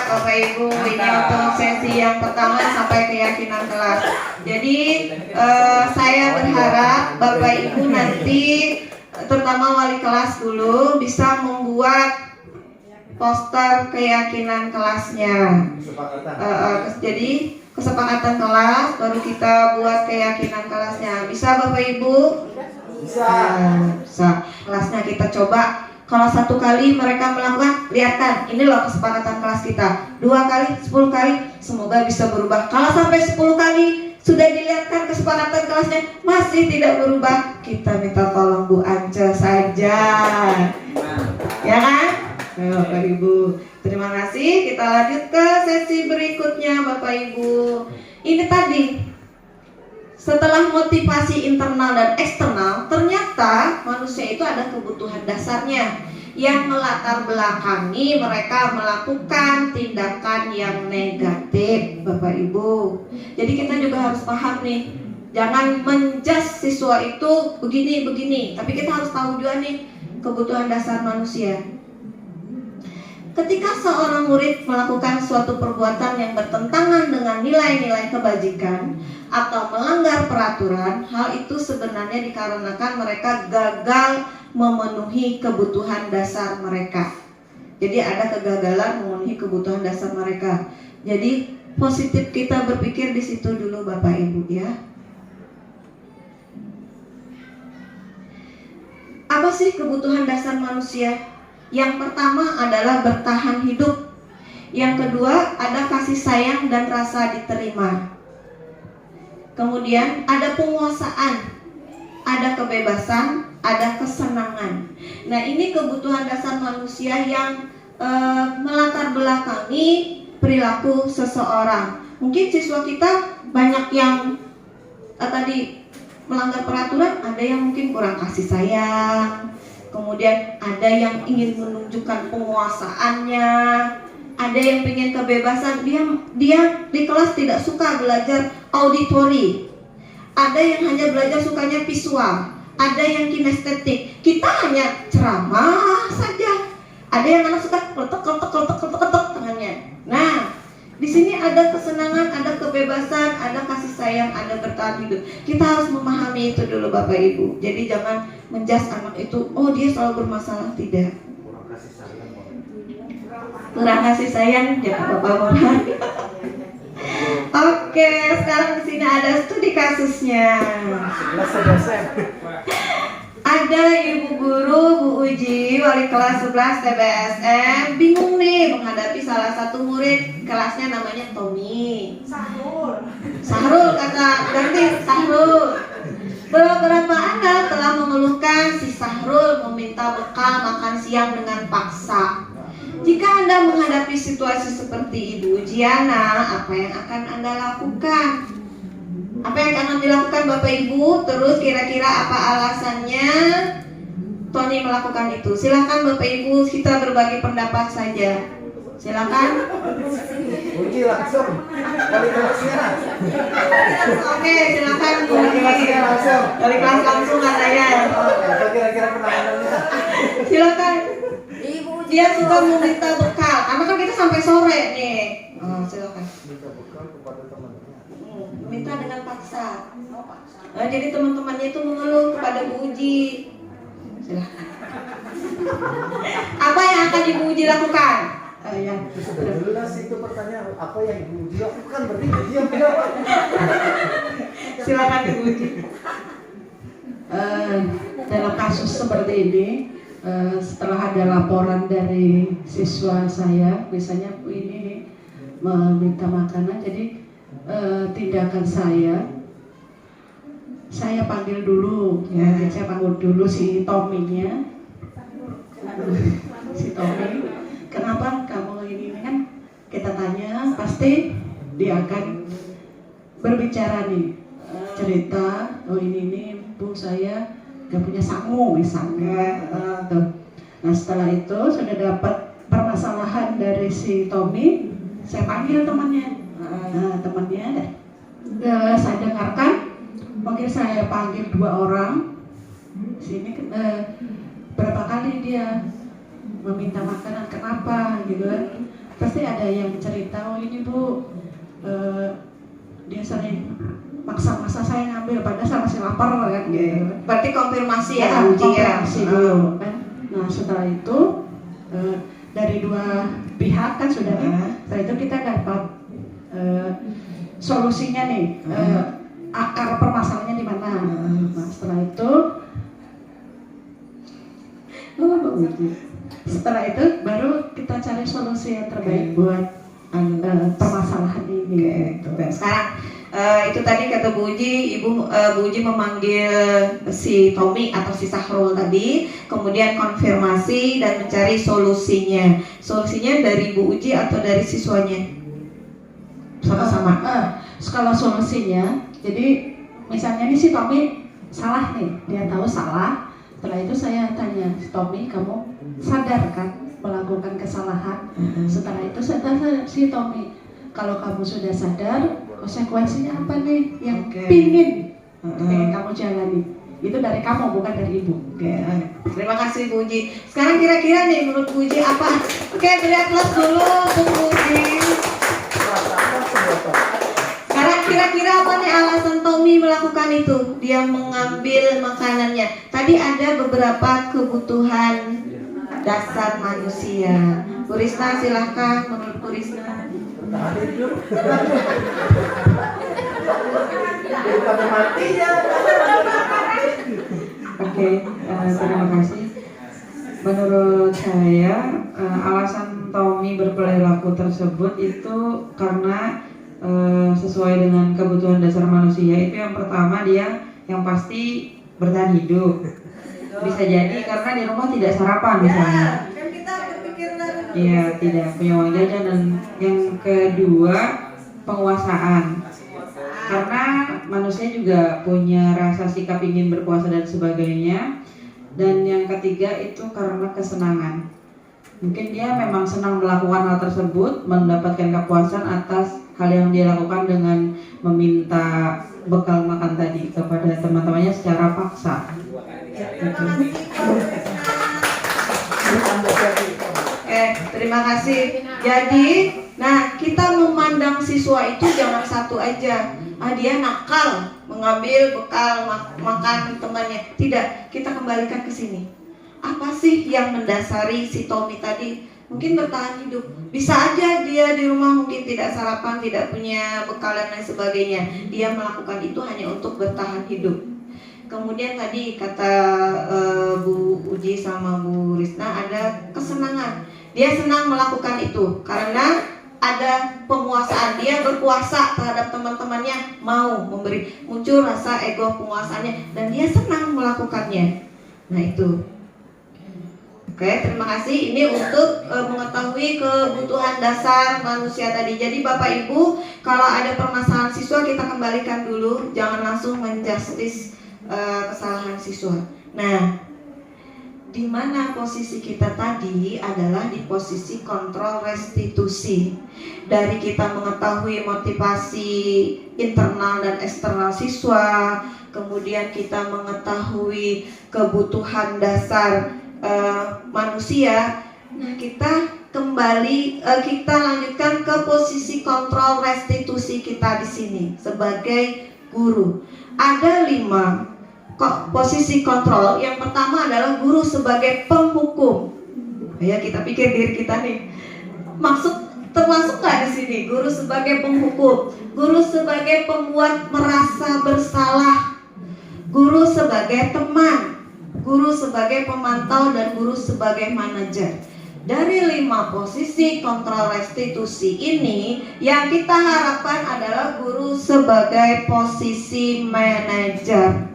Bapak Ibu. Ini untuk sesi yang pertama sampai keyakinan kelas. Jadi saya berharap Bapak Ibu nanti, terutama wali kelas dulu, bisa membuat poster keyakinan kelasnya. Jadi kesepakatan kelas, baru kita buat keyakinan kelasnya. Bisa Bapak Ibu? Bisa. Kelasnya kita coba. Kalau 1 kali mereka melakukan, lihatkan, ini loh kesepakatan kelas kita. 2 kali, 10 kali, semoga bisa berubah. Kalau sampai 10 kali sudah dilihatkan kesepakatan kelasnya masih tidak berubah, kita minta tolong Bu Ance saja. Ya kan? Nah, Bapak Ibu, terima kasih. Kita lanjut ke sesi berikutnya Bapak Ibu. Ini tadi, setelah motivasi internal dan eksternal, ternyata manusia itu ada kebutuhan dasarnya yang melatar belakangi mereka melakukan tindakan yang negatif, Bapak Ibu. Jadi kita juga harus paham nih, jangan menjudge siswa itu begini, tapi kita harus tahu juga nih kebutuhan dasar manusia. Ketika seorang murid melakukan suatu perbuatan yang bertentangan dengan nilai-nilai kebajikan atau melanggar peraturan, hal itu sebenarnya dikarenakan mereka gagal memenuhi kebutuhan dasar mereka. Jadi ada kegagalan memenuhi kebutuhan dasar mereka. Jadi positif kita berpikir di situ dulu Bapak Ibu ya. Apa sih kebutuhan dasar manusia? Yang pertama adalah bertahan hidup. Yang kedua ada kasih sayang dan rasa diterima. Kemudian ada penguasaan, ada kebebasan, ada kesenangan. Nah, ini kebutuhan dasar manusia yang melatar belakangi perilaku seseorang. Mungkin siswa kita banyak yang tadi melanggar peraturan, ada yang mungkin kurang kasih sayang. Kemudian ada yang ingin menunjukkan penguasaannya, ada yang ingin kebebasan, dia di kelas tidak suka belajar auditori, ada yang hanya belajar sukanya visual, ada yang kinestetik. Kita hanya ceramah saja. Ada yang anak suka kletek tangannya. Nah, di sini ada kesenangan, ada kebebasan, ada kasih sayang, ada bertahan hidup. Kita harus memahami itu dulu Bapak Ibu. Jadi jangan menjudge anak itu, oh dia selalu bermasalah, tidak. Kurang kasih sayang, jangan Bapak Moran. Oke, sekarang di sini ada studi kasusnya. Ada ibu guru Bu Uji, wali kelas 11 TBSM, bingung nih menghadapi salah satu murid kelasnya namanya Tommy. Sahrul kata, ganti Sahrul. Beberapa anak telah mengeluhkan si Sahrul meminta bekal makan siang dengan paksa. Jika Anda menghadapi situasi seperti Ibu Ujiana, apa yang akan Anda lakukan? Apa yang akan dilakukan Bapak Ibu? Terus kira-kira apa alasannya Tony melakukan itu? Silakan Bapak Ibu, kita berbagi pendapat saja. Silakan. Uji langsung. Kali kelasnya. Oke, silakan Bu Kali Uji. kelasnya langsung. Dari kelas langsung katanya. Apa kira-kira penanganannya? Silakan. Dia suka meminta bekal. Karena kan kita sampai sore nih. Silakan. Minta bekal kepada temannya. Minta dengan paksa. Nah, jadi teman-temannya itu mengeluh kepada Bu Uji. Silakan. Apa yang akan Ibu Uji lakukan? Yang Sudah jelas itu pertanyaan. Apa yang Ibu Uji lakukan? Berarti dia menjawab. Silakan Ibu Uji. dalam kasus seperti ini, setelah ada laporan dari siswa saya, misalnya ini meminta makanan, jadi tindakan saya panggil dulu, ya, saya panggil dulu si Tommy-nya, si Tommy, kenapa kamu ini kan? Kita tanya, pasti dia akan berbicara nih, cerita, oh ini Bu saya gak punya sangu misalnya, tuh. Nah setelah itu sudah dapat permasalahan dari si Tommy, saya panggil temannya, temannya saya dengarkan, mungkin saya panggil 2 orang, sini berapa kali dia meminta makanan, kenapa gitu kan? Pasti ada yang cerita, oh ini Bu, dia sering maksa-maksa saya ngambil, padahal saya masih lapar kan gitu. Berarti konfirmasi ya Bu Uji ya? Konfirmasi dulu kan. Nah setelah itu dari 2 pihak kan sudah setelah itu kita dapat solusinya nih, akar permasalahannya di mana. Nah setelah itu baru kita cari solusi yang terbaik buat permasalahan ini. Gitu. Sekarang itu tadi kata Bu Uji, Bu Uji memanggil si Tommy atau si Sahrul tadi, kemudian konfirmasi dan mencari solusinya. Solusinya dari Bu Uji atau dari siswanya? Sama-sama. Kalau solusinya, jadi misalnya nih si Tommy salah nih, dia tahu salah. Setelah itu saya tanya, Tommy kamu sadar kan melakukan kesalahan? Setelah itu saya tanya si Tommy, kalau kamu sudah sadar, konsekuensinya apa nih yang pingin kamu jalani? Itu dari kamu, bukan dari Ibu. Terima kasih Bu Uji. Sekarang kira-kira nih menurut Bu Uji apa? Oke, beri aplaus dulu untuk Bu Uji. Sekarang kira-kira apa nih alasan Tommy melakukan itu? Dia mengambil makanannya. Tadi ada beberapa kebutuhan dasar manusia. Bu Risna silahkan, menurut Bu Risna. Oke, terima kasih. Menurut saya alasan Tommy berperilaku tersebut itu karena sesuai dengan kebutuhan dasar manusia. Itu yang pertama, dia yang pasti bertahan hidup. Bisa jadi karena di rumah tidak sarapan misalnya. Iya, tidak punya uang jajan. Dan yang kedua, penguasaan. Karena manusia juga punya rasa sikap ingin berkuasa dan sebagainya. Dan yang ketiga itu karena kesenangan. Mungkin dia memang senang melakukan hal tersebut, mendapatkan kepuasan atas hal yang dia lakukan dengan meminta bekal makan tadi kepada teman-temannya secara paksa. Terima kasih. Jadi, nah kita memandang siswa itu jangan satu aja. Dia nakal mengambil bekal makan temannya. Tidak, kita kembalikan ke sini. Apa sih yang mendasari si Tommy tadi? Mungkin bertahan hidup. Bisa aja dia di rumah mungkin tidak sarapan, tidak punya bekal dan lain sebagainya. Dia melakukan itu hanya untuk bertahan hidup. Kemudian tadi kata Bu Uji sama Bu Risna ada kesenangan. Dia senang melakukan itu karena ada penguasaan, dia berkuasa terhadap teman-temannya, mau memberi, muncul rasa ego penguasaannya dan dia senang melakukannya. Nah itu. Oke, terima kasih. Ini untuk mengetahui kebutuhan dasar manusia tadi. Jadi Bapak Ibu, kalau ada permasalahan siswa kita kembalikan dulu, jangan langsung menjustis kesalahan siswa. Nah, di mana posisi kita tadi adalah di posisi kontrol restitusi. Dari kita mengetahui motivasi internal dan eksternal siswa, kemudian kita mengetahui kebutuhan dasar manusia. Nah, kita kembali kita lanjutkan ke posisi kontrol restitusi kita di sini sebagai guru. Ada 5 posisi kontrol. Yang pertama adalah guru sebagai penghukum. Ya, kita pikir diri kita nih, termasuk nggak di sini guru sebagai penghukum, guru sebagai pembuat merasa bersalah, guru sebagai teman, guru sebagai pemantau, dan guru sebagai manajer. Dari 5 posisi kontrol restitusi ini, yang kita harapkan adalah guru sebagai posisi manajer.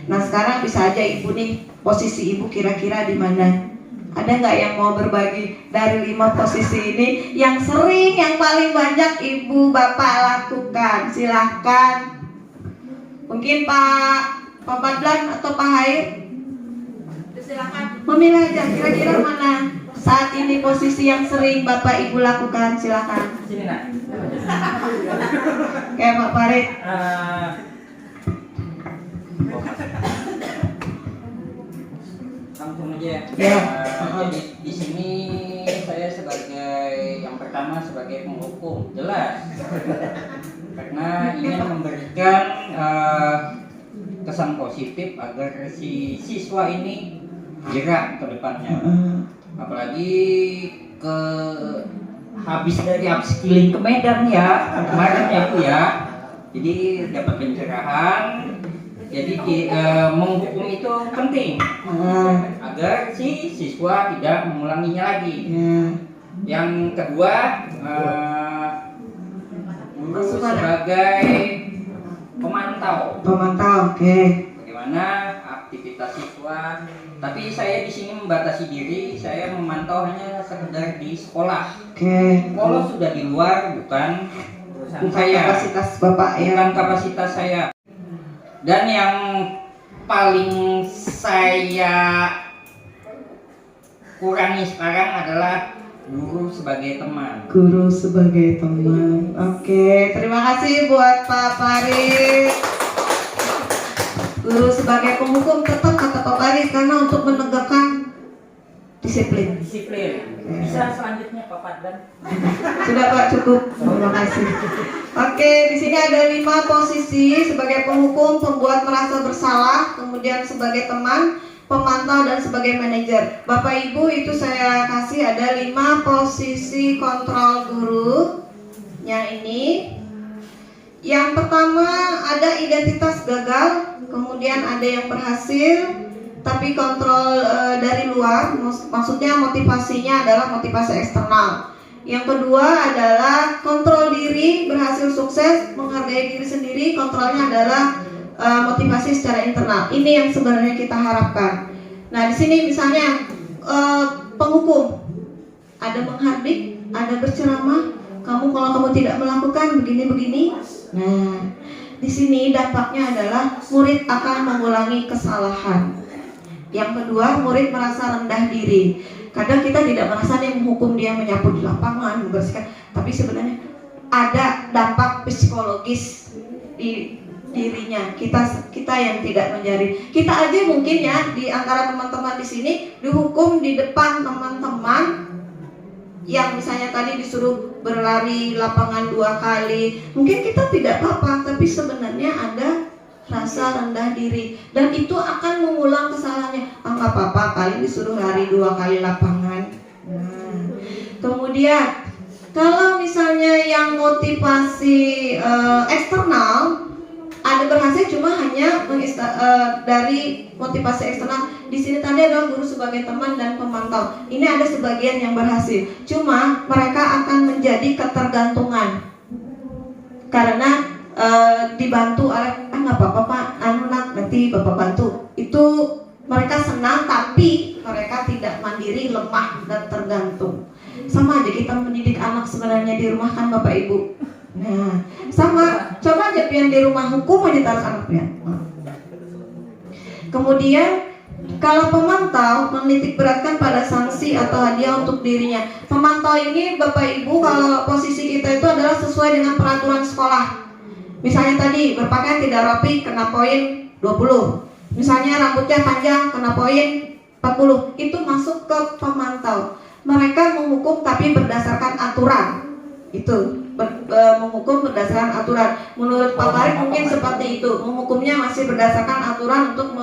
Nah, sekarang bisa aja ibu nih, posisi ibu kira-kira di mana? Ada nggak yang mau berbagi dari 5 posisi ini yang sering, yang paling banyak ibu bapak lakukan? Silahkan. Mungkin Pak Fadlan atau Pak Hair? Silakan memilah aja, kira-kira mana saat ini posisi yang sering bapak ibu lakukan. Silakan. Sini nak. Kayak Pak Farid. Langsung aja. Ya. Jadi di sini saya sebagai yang pertama sebagai penghukum, jelas. Karena ingin memberikan kesan positif agar si siswa ini gerak ke depannya. Apalagi habis dari upskilling ke Medan ya kemarin ya Bu ya. Jadi dapat pencerahan. Jadi menghukum itu penting agar si siswa tidak mengulanginya lagi. Yang kedua, guru sebagai pemantau. Pemantau, oke. Bagaimana aktivitas siswa? Tapi saya di sini membatasi diri. Saya memantau hanya sekedar di sekolah. Oke. Kalau sudah di luar bukan urusan saya. Kapasitas Bapak ya. Bukan kapasitas saya. Dan yang paling saya kurangi sekarang adalah guru sebagai teman. Guru sebagai teman. Oke, terima kasih buat Pak Farid. Guru sebagai penghukum tetap kata Pak Farid karena untuk menegakkan disiplin. Disiplin. Bisa selanjutnya Pak Fadlan. Sudah Pak, cukup. Terima kasih. Oke, di sini ada 5 posisi sebagai penghukum, pembuat merasa bersalah, kemudian sebagai teman, pemantau, dan sebagai manajer. Bapak Ibu, itu saya kasih ada 5 posisi kontrol guru. Yang ini, yang pertama ada identitas gagal, kemudian ada yang berhasil, tapi kontrol dari luar, maksudnya motivasinya adalah motivasi eksternal. Yang kedua adalah kontrol diri, berhasil sukses, menghargai diri sendiri, kontrolnya adalah motivasi secara internal. Ini yang sebenarnya kita harapkan. Nah, di sini misalnya penghukum, ada menghardik, ada berceramah, kamu kalau kamu tidak melakukan begini-begini. Nah, di sini dampaknya adalah murid akan mengulangi kesalahan. Yang kedua, murid merasa rendah diri. Kadang kita tidak merasa nih menghukum dia, menyapu di lapangan, membersihkan, tapi sebenarnya ada dampak psikologis di dirinya. Kita yang tidak menjadi. Kita aja mungkin ya di antara teman-teman di sini dihukum di depan teman-teman yang misalnya tadi disuruh berlari lapangan 2 kali. Mungkin kita tidak apa-apa, tapi sebenarnya ada rasa rendah diri dan itu akan mengulang kesalahannya. Nggak apa-apa, kali disuruh lari 2 kali lapangan. Kemudian kalau misalnya yang motivasi eksternal, Ada berhasil cuma hanya dari motivasi eksternal. Di sini tadi adalah guru sebagai teman dan pemantau. Ini ada sebagian yang berhasil. Cuma mereka akan menjadi ketergantungan karena dibantu oleh nggak apa-apa Pak, nanti Bapak bantu. Itu mereka senang, tapi mereka tidak mandiri, lemah dan tergantung. Sama aja kita mendidik anak sebenarnya di rumah kan Bapak Ibu. Nah, sama, coba aja pian di rumah hukum aja taruh anaknya. Kemudian kalau pemantau menitik beratkan pada sanksi atau hadiah untuk dirinya. Pemantau ini Bapak Ibu, kalau posisi kita itu adalah sesuai dengan peraturan sekolah. Misalnya tadi berpakaian tidak rapi kena poin 20. Misalnya rambutnya panjang kena poin 40. Itu masuk ke pemantau. Mereka menghukum tapi berdasarkan aturan. Itu menghukum berdasarkan aturan. Menurut Pak Farid mungkin seperti itu. Menghukumnya masih berdasarkan aturan untuk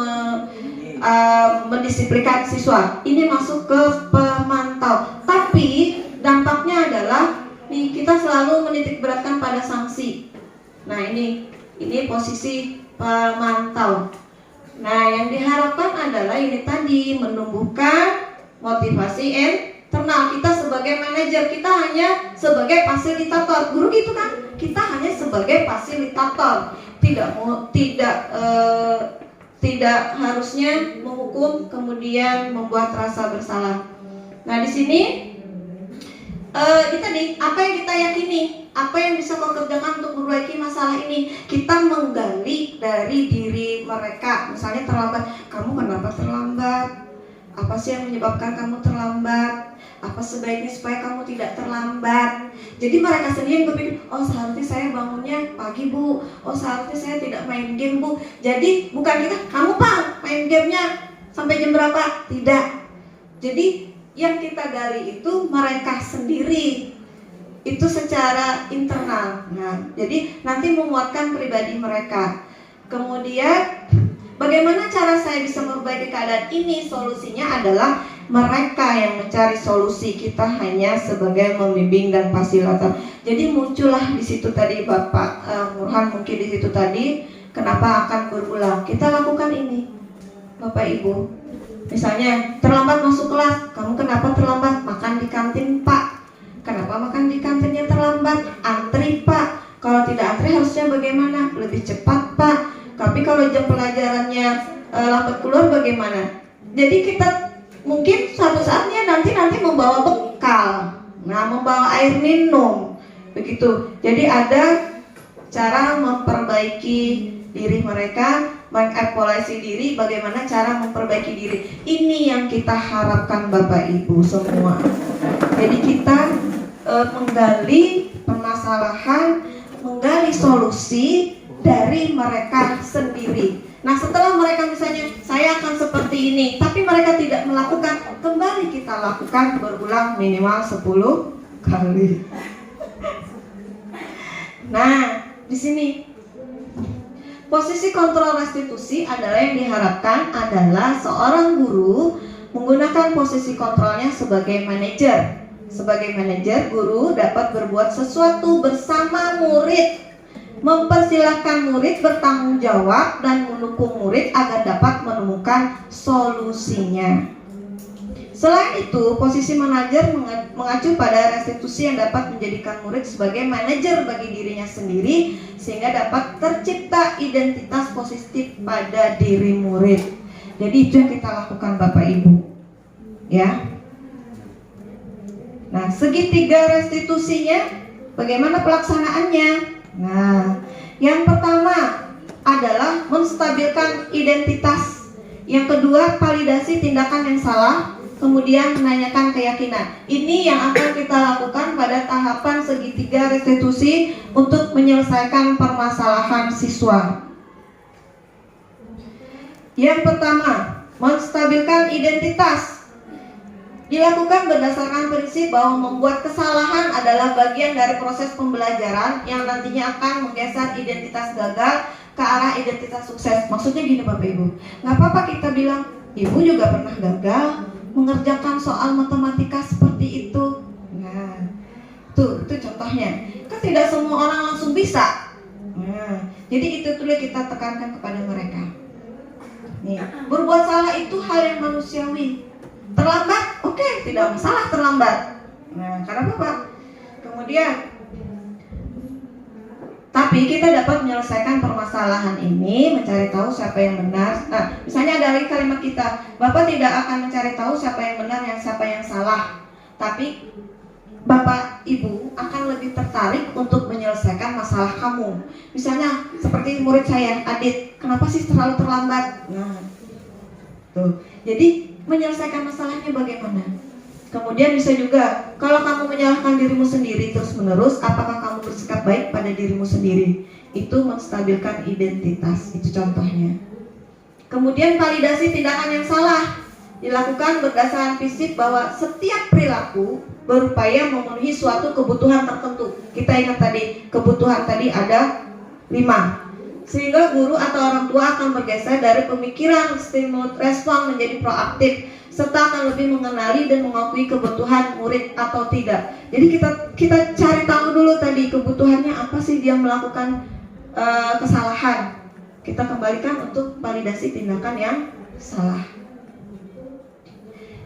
mendisiplinkan siswa. Ini masuk ke pemantau. Tapi dampaknya adalah kita selalu menitik beratkan pada sanksi. Nah ini posisi pemantau. Nah yang diharapkan adalah ini tadi, menumbuhkan motivasi internal. Kita sebagai manajer, kita hanya sebagai fasilitator. Guru gitu kan, kita hanya sebagai fasilitator. Tidak harusnya menghukum kemudian membuat rasa bersalah. Nah di sini ini tadi, apa yang kita yakini, apa yang bisa kau kerjakan untuk memperbaiki masalah ini. Kita menggali dari diri mereka. Misalnya terlambat, kamu kenapa terlambat? Apa sih yang menyebabkan kamu terlambat? Apa sebaiknya supaya kamu tidak terlambat? Jadi mereka sendiri yang berpikir, oh seharusnya saya bangunnya pagi Bu, oh seharusnya saya tidak main game Bu. Jadi bukan kita, kamu Pak main gamenya sampai jam berapa? Tidak. Jadi yang kita gali itu mereka sendiri, itu secara internal. Nah, jadi nanti menguatkan pribadi mereka. Kemudian bagaimana cara saya bisa memperbaiki keadaan ini? Solusinya adalah mereka yang mencari solusi, kita hanya sebagai membimbing dan fasilitator. Jadi muncullah di situ tadi Bapak Murhan mungkin di situ tadi, kenapa akan berulang? Kita lakukan ini, Bapak Ibu. Misalnya terlambat masuk kelas, kamu kenapa terlambat? Makan di kantin Pak. Kenapa makan di kantinnya terlambat? Antri Pak. Kalau tidak antri harusnya bagaimana? Lebih cepat Pak. Tapi kalau jam pelajarannya lambat keluar bagaimana? Jadi kita mungkin suatu saatnya nanti membawa bekal. Nah, membawa air minum. Begitu. Jadi ada cara memperbaiki diri mereka, mengevaluasi diri, bagaimana cara memperbaiki diri. Ini yang kita harapkan Bapak Ibu semua. Jadi kita menggali permasalahan, menggali solusi dari mereka sendiri. Nah setelah mereka misalnya, saya akan seperti ini, tapi mereka tidak melakukan, kembali kita lakukan berulang minimal 10 kali. Nah di sini posisi kontrol restitusi adalah yang diharapkan adalah seorang guru menggunakan posisi kontrolnya sebagai manajer. Sebagai manajer, guru dapat berbuat sesuatu bersama murid, mempersilahkan murid bertanggung jawab dan mendukung murid agar dapat menemukan solusinya. Selain itu, posisi manajer mengacu pada restitusi yang dapat menjadikan murid sebagai manajer bagi dirinya sendiri, sehingga dapat tercipta identitas positif pada diri murid. Jadi itu yang kita lakukan Bapak Ibu, ya. Nah, segitiga restitusinya, bagaimana pelaksanaannya? Nah, yang pertama adalah menstabilkan identitas. Yang kedua, validasi tindakan yang salah. Kemudian menanyakan keyakinan. Ini yang akan kita lakukan pada tahapan segitiga restitusi untuk menyelesaikan permasalahan siswa. Yang pertama, menstabilkan identitas. Dilakukan berdasarkan prinsip bahwa membuat kesalahan adalah bagian dari proses pembelajaran yang nantinya akan menggeser identitas gagal ke arah identitas sukses. Maksudnya gini Bapak Ibu, nggak apa-apa kita bilang, Ibu juga pernah gagal mengerjakan soal matematika seperti itu. Nah, itu contohnya. Kan tidak semua orang langsung bisa. Nah, Jadi itu dulu kita tekankan kepada mereka. Nih, berbuat salah itu hal yang manusiawi. Terlambat, oke, tidak masalah terlambat. Nah, karena apa? Kemudian, tapi kita dapat menyelesaikan permasalahan ini, mencari tahu siapa yang benar. Nah, misalnya ada lagi kalimat kita, Bapak tidak akan mencari tahu siapa yang benar dan siapa yang salah. Tapi Bapak Ibu akan lebih tertarik untuk menyelesaikan masalah kamu. Misalnya seperti murid saya, Adit, kenapa sih terlalu terlambat? Nah, tuh. Jadi menyelesaikan masalahnya bagaimana? Kemudian bisa juga, kalau kamu menyalahkan dirimu sendiri terus-menerus, apakah kamu bersikap baik pada dirimu sendiri? Itu menstabilkan identitas, itu contohnya. Kemudian validasi tindakan yang salah dilakukan berdasarkan prinsip bahwa setiap perilaku berupaya memenuhi suatu kebutuhan tertentu. Kita ingat tadi, kebutuhan tadi ada 5. Sehingga guru atau orang tua akan bergeser dari pemikiran stimulus respon menjadi proaktif, serta akan lebih mengenali dan mengakui kebutuhan murid atau tidak. Jadi kita cari tahu dulu tadi kebutuhannya apa sih dia melakukan kesalahan. Kita kembalikan untuk validasi tindakan yang salah.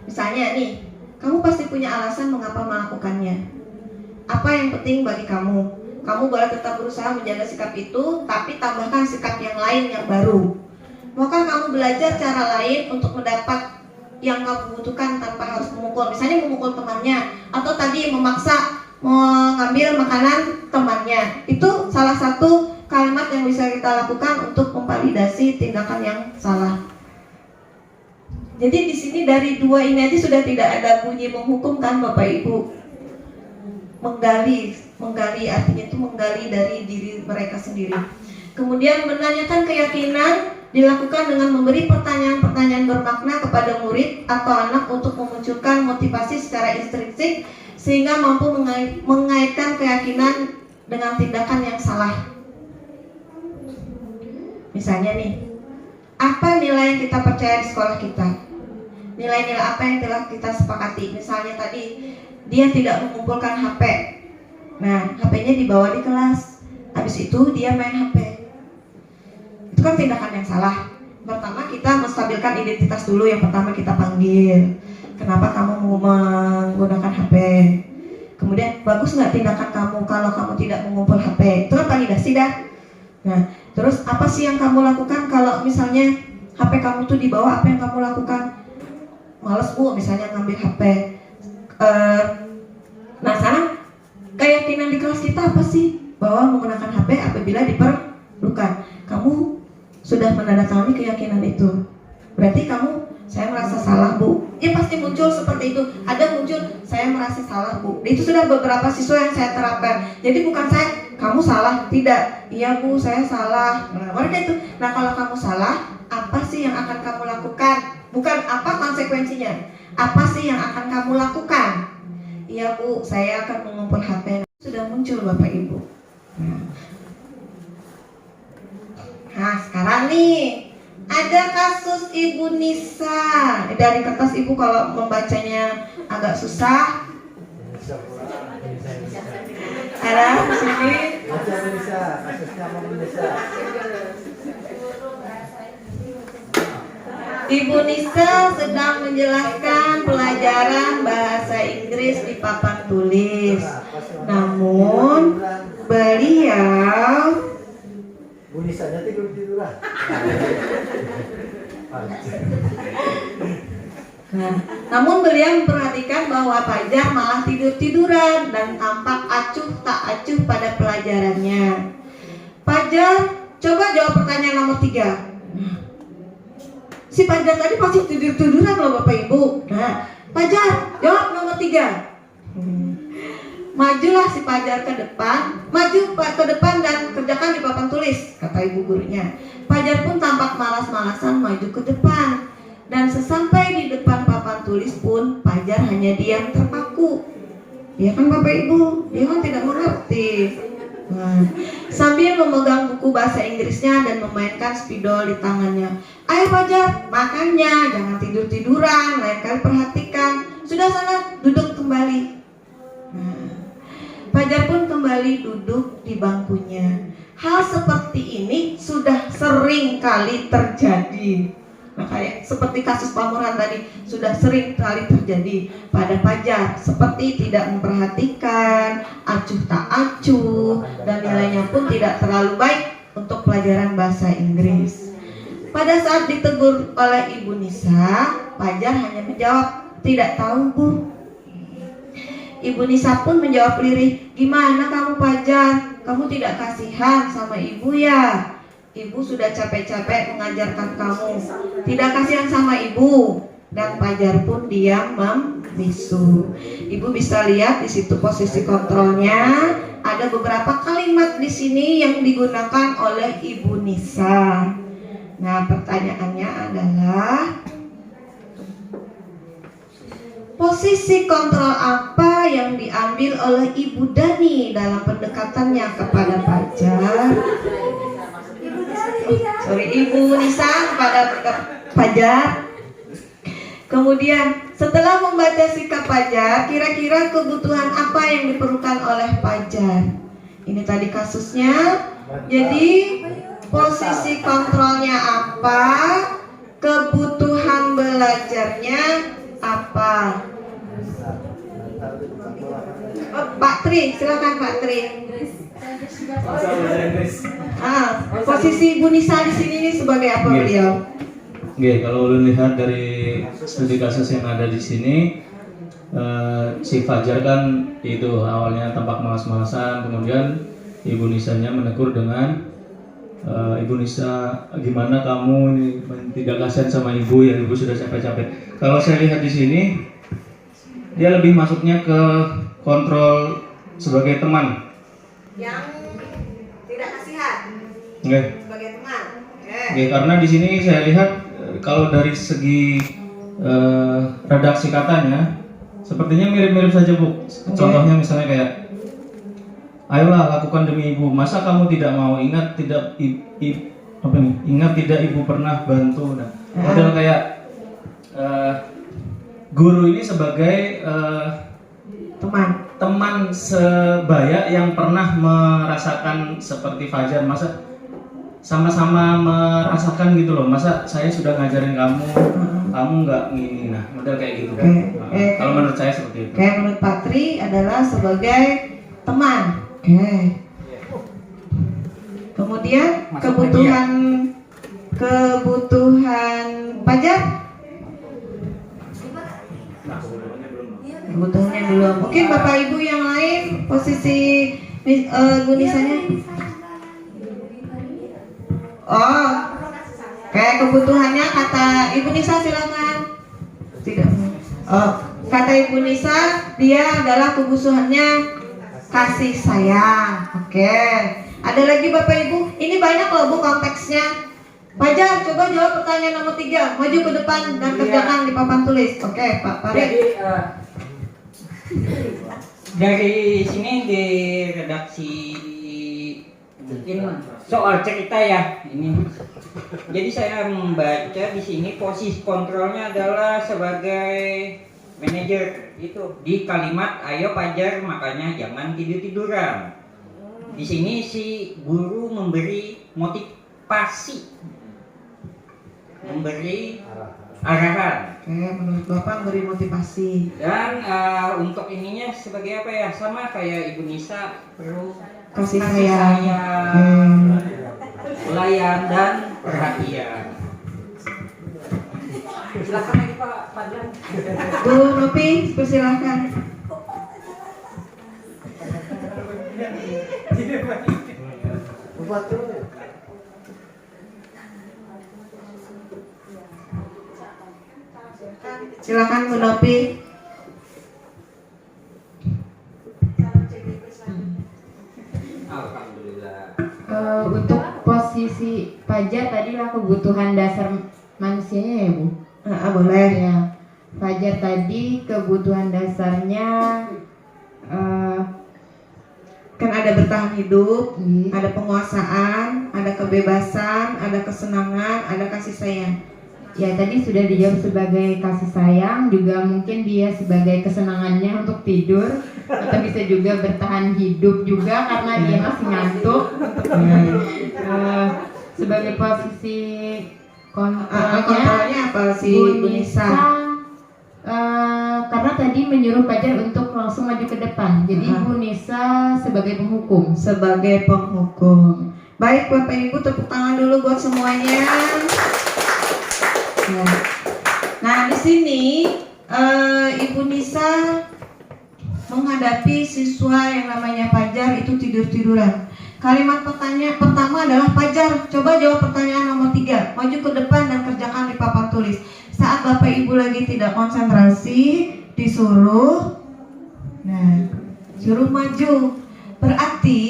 Misalnya nih, kamu pasti punya alasan mengapa melakukannya. Apa yang penting bagi kamu? Kamu boleh tetap berusaha menjaga sikap itu, tapi tambahkan sikap yang lain yang baru. Maukah kamu belajar cara lain untuk mendapat yang kamu butuhkan tanpa harus memukul? Misalnya memukul temannya, atau tadi memaksa mengambil makanan temannya. Itu salah satu kalimat yang bisa kita lakukan untuk memvalidasi tindakan yang salah. Jadi di sini dari 2 ini aja sudah tidak ada bunyi menghukum kan Bapak Ibu. Menggali artinya itu menggali dari diri mereka sendiri. Kemudian menanyakan keyakinan dilakukan dengan memberi pertanyaan-pertanyaan bermakna kepada murid atau anak untuk memunculkan motivasi secara intrinsik sehingga mampu mengaitkan keyakinan dengan tindakan yang salah. Misalnya nih, apa nilai yang kita percaya di sekolah kita? Nilai-nilai apa yang telah kita sepakati? Misalnya tadi, dia tidak mengumpulkan HP. Nah, HP-nya dibawa di kelas. Habis itu dia main HP. Itu kan tindakan yang salah. Pertama kita menstabilkan identitas dulu. Yang pertama kita panggil, kenapa kamu mau menggunakan HP? Kemudian, bagus nggak tindakan kamu kalau kamu tidak mengumpul HP? Itu kan validasi dah. Nah, terus apa sih yang kamu lakukan kalau misalnya HP kamu tuh dibawa? Apa yang kamu lakukan? Males Bu, misalnya ngambil HP. Nah sekarang keyakinan di kelas kita apa sih? Bahwa menggunakan HP apabila diperlukan. Kamu sudah menandatangani keyakinan itu. Berarti kamu, saya merasa salah Bu. Ya pasti muncul seperti itu. Ada muncul, saya merasa salah Bu. Itu sudah beberapa siswa yang saya terapkan. Jadi bukan saya, kamu salah. Tidak, iya Bu saya salah. Nah mereka itu. Nah kalau kamu salah, apa sih yang akan kamu lakukan? Bukan apa konsekuensinya, apa sih yang akan kamu lakukan? Iya Bu, saya akan mengumpul HP. Sudah muncul Bapak Ibu. Nah sekarang nih, ada kasus Ibu Nisa. Dari kertas Ibu kalau membacanya agak susah. Ada di sini. Ibu Nisa sedang menjelaskan pelajaran bahasa Inggris di papan tulis. Namun beliau Bu Nisa tidur-tiduran. Namun beliau memperhatikan bahwa Fajar malah tidur-tiduran dan tampak acuh tak acuh pada pelajarannya. Fajar, coba jawab pertanyaan nomor 3. Si Fajar tadi masih tidur-tiduran loh Bapak Ibu. Nah, Fajar, jawab nomor 3. Majulah si Fajar ke depan, maju ke depan dan kerjakan di papan tulis, kata ibu gurunya. Fajar pun tampak malas-malasan maju ke depan. Dan sesampai di depan papan tulis pun Fajar hanya diam terpaku. Ya kan Bapak Ibu, dia kan tidak mengerti. Sambil memegang buku bahasa Inggrisnya dan memainkan spidol di tangannya. Ayo Fajar, makannya, jangan tidur-tiduran, lain kali perhatikan. Sudah sana, duduk kembali. Fajar pun kembali duduk di bangkunya. hal seperti ini sudah sering kali terjadi. Nah, kayak seperti kasus Pak Murhan tadi sudah sering kali terjadi pada Fajar, seperti tidak memperhatikan, acuh tak acuh, dan nilainya pun tidak terlalu baik untuk pelajaran bahasa Inggris. Pada saat ditegur oleh Ibu Nisa, Fajar hanya menjawab, "Tidak tahu, Bu." Ibu Nisa pun menjawab lirih, "Gimana kamu, Fajar? Kamu tidak kasihan sama ibu ya? Ibu sudah capek-capek mengajarkan kamu. Tidak kasihan sama ibu." Dan Fajar pun diam membisu. Ibu bisa lihat di situ posisi kontrolnya. Ada beberapa kalimat di sini yang digunakan oleh Ibu Nisa. Nah, pertanyaannya adalah posisi kontrol apa yang diambil oleh Ibu Dani dalam pendekatannya kepada Fajar? Ibu Nisa kepada Fajar. Kemudian setelah membaca sikap Fajar, kira-kira kebutuhan apa yang diperlukan oleh Fajar? Ini tadi kasusnya. Jadi posisi kontrolnya apa? Kebutuhan belajarnya apa? Pak Tri, silakan Pak Tri. Posisi Ibu Nisa di sini sebagai apa beliau? Oke, kalau ulun lihat dari studi kasus yang ada di sini, si Fajar kan itu awalnya tampak malas-malasan, kemudian Ibu Nisanya menegur dengan Ibu Nisa, "Gimana kamu ini tidak kasihan sama ibu ya, ibu sudah capek-capek." Kalau saya lihat di sini, dia lebih masuknya ke kontrol sebagai teman. Yang tidak kasihan. Oke. Sebagai teman. Oke, karena di sini saya lihat kalau dari segi redaksi katanya sepertinya mirip-mirip saja, Bu. Contohnya misalnya kayak, "Ayolah lakukan demi ibu. Masa kamu tidak mau? Ingat tidak ingat tidak ibu pernah bantu." Nah, model kayak guru ini sebagai teman sebaya yang pernah merasakan seperti Fajar. Masa sama-sama merasakan gitu loh. Masa saya sudah ngajarin kamu, kamu nggak ngini. Nah, model kayak gitu kan. Kalau menurut saya seperti itu. Kayak menurut Pak Tri adalah sebagai teman. Kemudian kebutuhan Fajar. Kebutuhannya belum. Mungkin Bapak Ibu yang lain posisi Bu Nisanya. Kayak kebutuhannya kata Ibu Nisa, silakan. Tidak. Kata Ibu Nisa, dia adalah kebutuhannya kasih sayang. Oke. Ada lagi Bapak Ibu? Ini banyak loh Bu konteksnya. Fajar, coba jawab pertanyaan nomor 3. Maju ke depan dan kerjakan di papan tulis. Oke, Pak Farid. Dari sini di redaksi mungkin soal cerita ya ini. Jadi saya membaca di sini posisi kontrolnya adalah sebagai manajer itu di kalimat, "Ayo Fajar, makanya jangan tidur-tiduran." Di sini si guru memberi motivasi, memberi arahan. Oke, menurut Bapak memberi motivasi. Dan untuk ininya sebagai apa ya? Sama kayak Ibu Nisa, perlu kasih sayang, pelayan dan perhatian. Silakan lagi Pak Fadlan. Bu Nopi, persilahkan. Silakan Bu Nopi. Untuk posisi Fajar tadi lah kebutuhan dasar manusianya ya Bu? Boleh. Ya. Fajar tadi kebutuhan dasarnya kan ada bertahan hidup, ada penguasaan, ada kebebasan, ada kesenangan, ada kasih sayang. Ya tadi sudah dijawab sebagai kasih sayang, juga mungkin dia sebagai kesenangannya untuk tidur. atau bisa juga bertahan hidup juga karena dia masih ngantuk. Sebagai posisi kontrolnya apa sih Bu Nisa? Karena tadi menyuruh Fajar untuk langsung maju ke depan. Jadi Bu Nisa sebagai penghukum. Sebagai penghukum. Baik Bapak Ibu, tepuk tangan dulu buat semuanya. Nah di sini Ibu Nisa menghadapi siswa yang namanya Fajar itu tidur-tiduran. Kalimat pertanyaan pertama adalah Fajar, coba jawab pertanyaan nomor 3. Maju ke depan dan kerjakan di papan tulis. Saat Bapak Ibu lagi tidak konsentrasi, disuruh, suruh maju. Berarti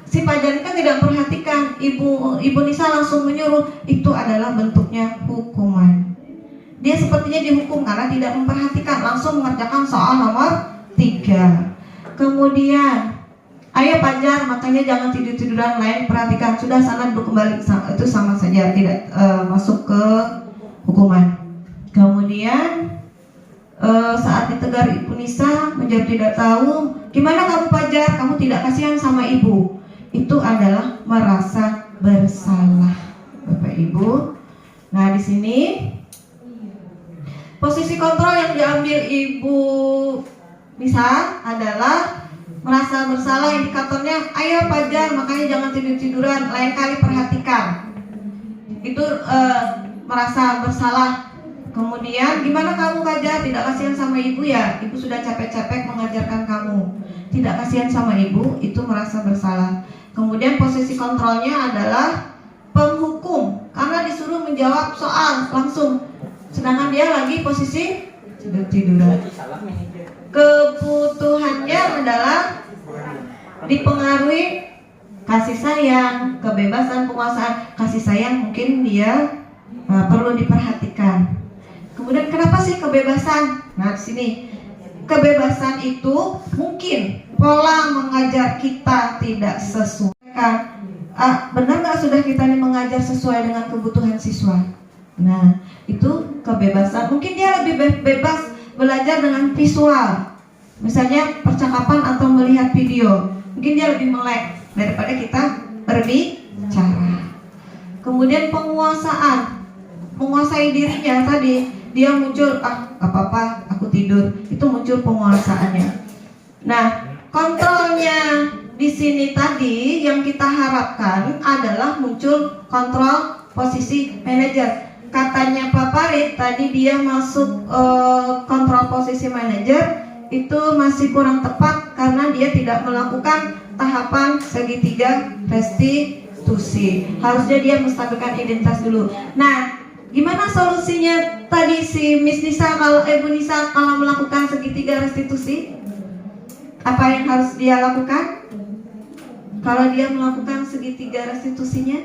si Fajar kan tidak memperhatikan. Ibu Nisa langsung menyuruh. Itu adalah bentuknya hukuman. Dia sepertinya dihukum karena tidak memperhatikan, langsung mengerjakan soal nomor 3. Kemudian, ayo Fajar, makanya jangan tidur-tiduran, lain perhatikan. Sudah sana duduk kembali, itu sama saja, tidak masuk ke hukuman. Kemudian saat ditegur Ibu Nisa menjawab tidak tahu. Gimana kamu Fajar? Kamu tidak kasihan sama ibu? Itu adalah merasa bersalah, Bapak Ibu. Nah di sini posisi kontrol yang diambil Ibu Nisa adalah merasa bersalah. Indikatornya, ayo Fajar, makanya jangan tidur-tiduran, lain kali perhatikan. Itu merasa bersalah. Kemudian, gimana kamu Fajar? Tidak kasihan sama ibu ya? Ibu sudah capek-capek mengajarkan kamu. Tidak kasihan sama ibu, itu merasa bersalah. Kemudian posisi kontrolnya adalah penghukum, karena disuruh menjawab soal langsung, sedangkan dia lagi posisi tidur-tiduran. Kebutuhannya adalah dipengaruhi kasih sayang, kebebasan penguasaan. Kasih sayang mungkin dia perlu diperhatikan. Kemudian kenapa sih kebebasan? Nah di sini kebebasan itu mungkin pola mengajar kita tidak sesuai. Benar nggak sudah kita ini mengajar sesuai dengan kebutuhan siswa? Nah itu kebebasan. Mungkin dia lebih bebas belajar dengan visual, misalnya percakapan atau melihat video. Mungkin dia lebih melek daripada kita berbicara. Kemudian penguasaan, menguasai dirinya tadi. Dia muncul, gak apa-apa, aku tidur. Itu muncul penguasaannya. Nah, kontrolnya di sini tadi yang kita harapkan adalah muncul kontrol posisi manajer. Katanya Pak Farid tadi dia masuk kontrol posisi manajer itu masih kurang tepat karena dia tidak melakukan tahapan segitiga restitusi. Harusnya dia menstabilkan identitas dulu. Nah, gimana solusinya tadi si Miss Nisa Bu Nisa kalau melakukan segitiga restitusi? Apa yang harus dia lakukan? Kalau dia melakukan segitiga restitusinya,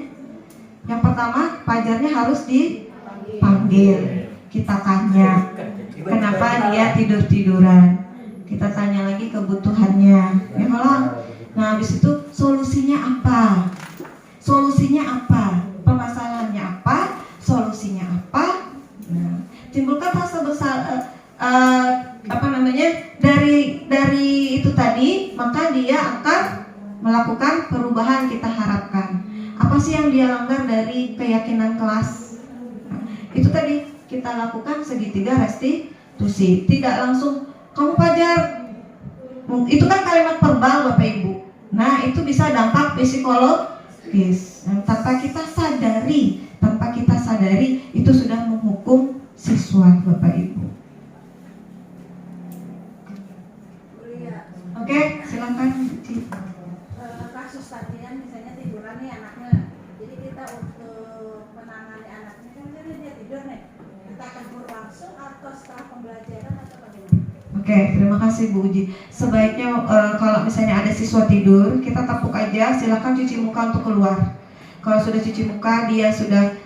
yang pertama Fajarnya harus dipanggil. Kita tanya, kenapa dia tidur-tiduran? Kita tanya lagi kebutuhannya. Ya kalau, nah habis itu solusinya apa? Solusinya apa? Permasalahannya apa? Solusinya apa? Nah, timbulkan rasa bersalah dari itu tadi, maka dia akan melakukan perubahan kita harapkan. Apa sih yang dia langgar dari keyakinan kelas? Nah, itu tadi kita lakukan segitiga restitusi. Tidak langsung kamu Fajar. Itu kan kalimat verbal Bapak Ibu. Nah, itu bisa dampak psikologis. Tanpa kita sadari itu sudah menghukum siswa Bapak Ibu. Oke, silakan. Kasus tadi kan misalnya tiduran nih anaknya. Jadi kita untuk menangani anaknya kan dia tidur nih. Kita tegur langsung atau setelah pembelajaran atau bagaimana? Oke, terima kasih Bu Uji. Sebaiknya kalau misalnya ada siswa tidur, kita tepuk aja, silakan cuci muka untuk keluar. Kalau sudah cuci muka, dia sudah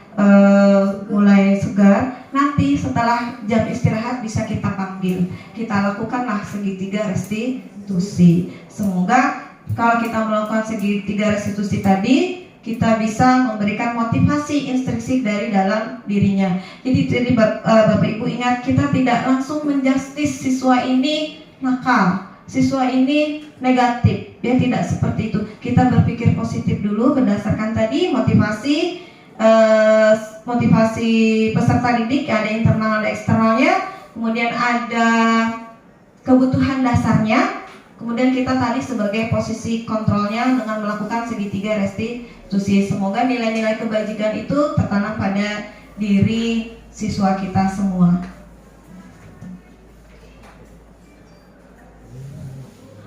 mulai segar. Nanti setelah jam istirahat bisa kita panggil. Kita lakukanlah segitiga restitusi. Semoga kalau kita melakukan segitiga restitusi tadi, kita bisa memberikan motivasi instruksi dari dalam dirinya. Jadi Bapak Ibu ingat, kita tidak langsung menjustis siswa ini nakal. siswa ini negatif. Dia tidak seperti itu. Kita berpikir positif dulu berdasarkan tadi motivasi peserta didik, ada internal ada eksternalnya, kemudian ada kebutuhan dasarnya, kemudian kita tadi sebagai posisi kontrolnya dengan melakukan segitiga restitusi. Semoga nilai-nilai kebajikan itu tertanam pada diri siswa kita semua.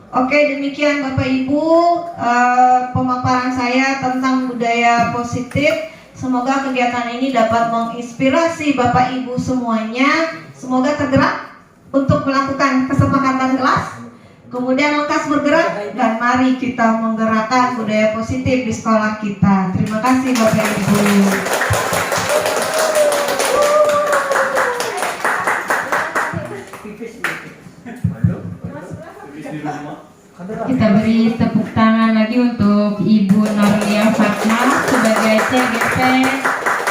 Oke, demikian Bapak Ibu pemaparan saya tentang budaya positif. Semoga kegiatan ini dapat menginspirasi Bapak Ibu semuanya. Semoga tergerak untuk melakukan kesepakatan kelas, kemudian lekas bergerak, dan mari kita menggerakkan budaya positif di sekolah kita. Terima kasih Bapak Ibu. Kita beri tepuk tangan lagi untuk Ibu Nurlia Fatmah sebagai CGP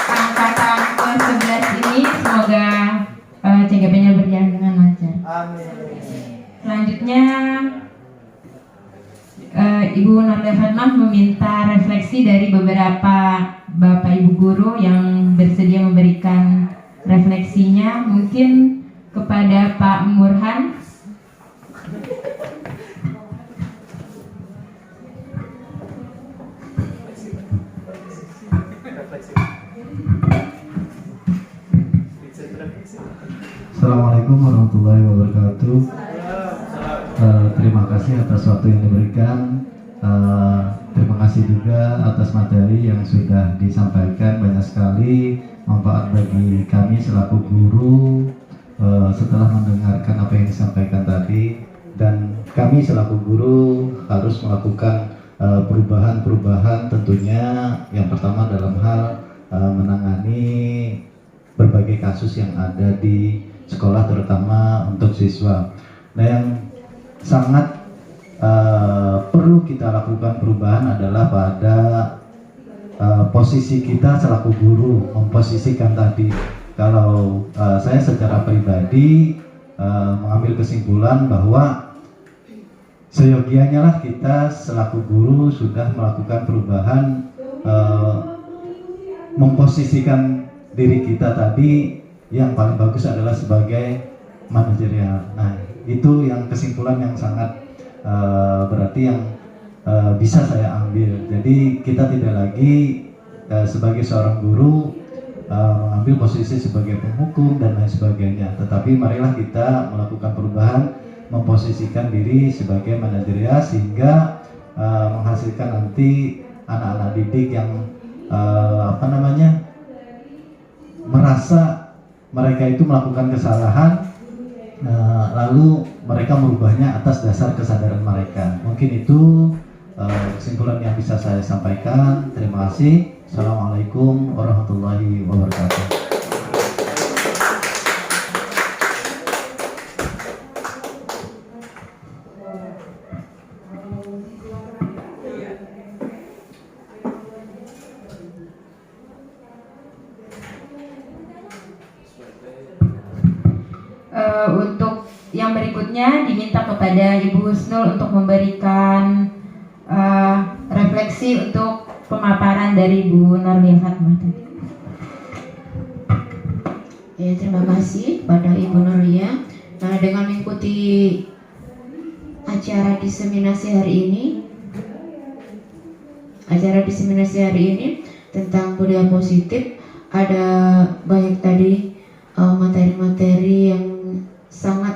angkatan ke-11 ini. Semoga CGP-nya berjalan dengan lancar. Selanjutnya Ibu Nurlia Fatmah meminta refleksi dari beberapa Bapak Ibu guru yang bersedia memberikan refleksinya. Mungkin kepada Pak Murhan. Assalamualaikum warahmatullahi wabarakatuh. Terima kasih atas waktu yang diberikan. Terima kasih juga atas materi yang sudah disampaikan, banyak sekali manfaat bagi kami selaku guru setelah mendengarkan apa yang disampaikan tadi, dan kami selaku guru harus melakukan perubahan-perubahan tentunya. Yang pertama dalam hal menangani berbagai kasus yang ada di sekolah, terutama untuk siswa. Nah, yang sangat perlu kita lakukan perubahan adalah pada posisi kita selaku guru, memposisikan tadi. Kalau saya secara pribadi mengambil kesimpulan bahwa seyogianya lah kita selaku guru sudah melakukan perubahan, memposisikan diri kita tadi yang paling bagus adalah sebagai manajerial. Nah, itu yang kesimpulan yang sangat berarti yang bisa saya ambil. Jadi kita tidak lagi sebagai seorang guru mengambil posisi sebagai penghukum dan lain sebagainya, tetapi marilah kita melakukan perubahan, memposisikan diri sebagai manajerial sehingga menghasilkan nanti anak-anak didik yang merasa mereka itu melakukan kesalahan, lalu mereka merubahnya atas dasar kesadaran mereka. Mungkin itu kesimpulan yang bisa saya sampaikan. Terima kasih. Assalamualaikum warahmatullahi wabarakatuh. Untuk yang berikutnya diminta kepada Ibu Husnul untuk memberikan refleksi untuk pemaparan dari Bu Nurlia Fatmah. Ya, terima kasih pada Ibu Nurlia. Nah, dengan mengikuti acara diseminasi hari ini tentang budaya positif, ada banyak tadi materi-materi yang sangat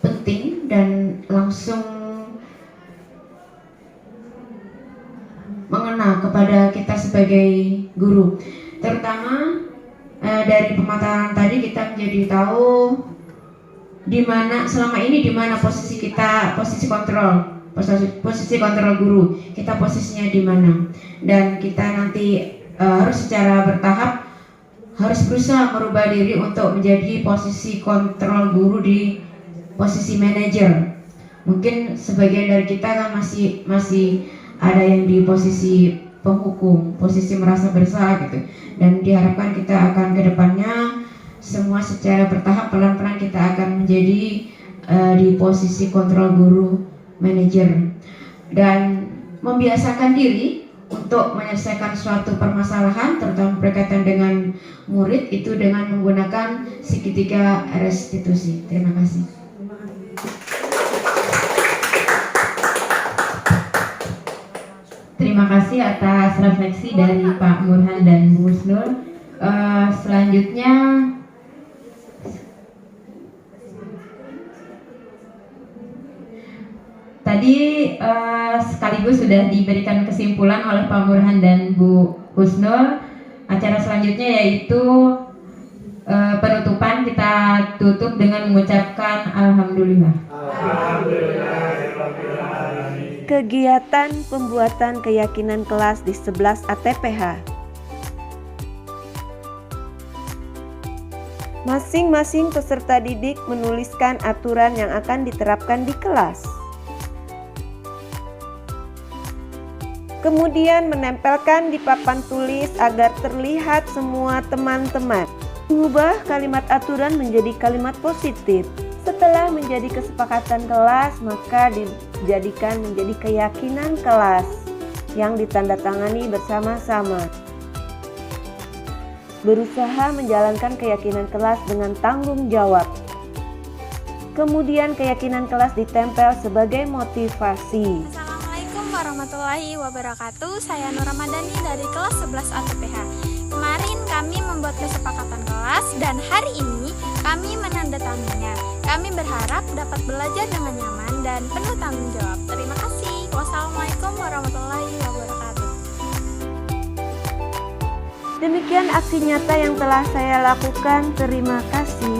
penting dan langsung mengena kepada kita sebagai guru. Terutama dari pemaparan tadi kita menjadi tahu di mana selama ini, di mana posisi kita, posisi kontrol guru, kita posisinya di mana, dan kita nanti harus secara bertahap harus berusaha merubah diri untuk menjadi posisi kontrol guru di posisi manajer. Mungkin sebagian dari kita kan masih ada yang di posisi penghukum, posisi merasa bersalah gitu. Dan diharapkan kita akan ke depannya semua secara bertahap pelan-pelan kita akan menjadi di posisi kontrol guru manajer, dan membiasakan diri untuk menyelesaikan suatu permasalahan terutama berkaitan dengan murid itu dengan menggunakan segitiga restitusi. Terima kasih. Terima kasih atas refleksi dari Pak Burhan dan Bu Husnul. Selanjutnya tadi sekaligus sudah diberikan kesimpulan oleh Pak Burhan dan Bu Husnul. Acara selanjutnya yaitu penutupan, kita tutup dengan mengucapkan Alhamdulillah. Kegiatan pembuatan keyakinan kelas di 11 ATPH. Masing-masing peserta didik menuliskan aturan yang akan diterapkan di kelas. Kemudian menempelkan di papan tulis agar terlihat semua teman-teman. Mengubah kalimat aturan menjadi kalimat positif. Setelah menjadi kesepakatan kelas, maka dijadikan menjadi keyakinan kelas yang ditandatangani bersama-sama. Berusaha menjalankan keyakinan kelas dengan tanggung jawab. Kemudian keyakinan kelas ditempel sebagai motivasi. Assalamualaikum warahmatullahi wabarakatuh. Saya Nur Ramadhani dari kelas 11 ATPH. Kemarin kami membuat kesepakatan kelas dan hari ini kami menandatanganinya. Kami berharap dapat belajar dengan nyaman dan penuh tanggung jawab. Terima kasih. Wassalamualaikum warahmatullahi wabarakatuh. Demikian aksi nyata yang telah saya lakukan. Terima kasih.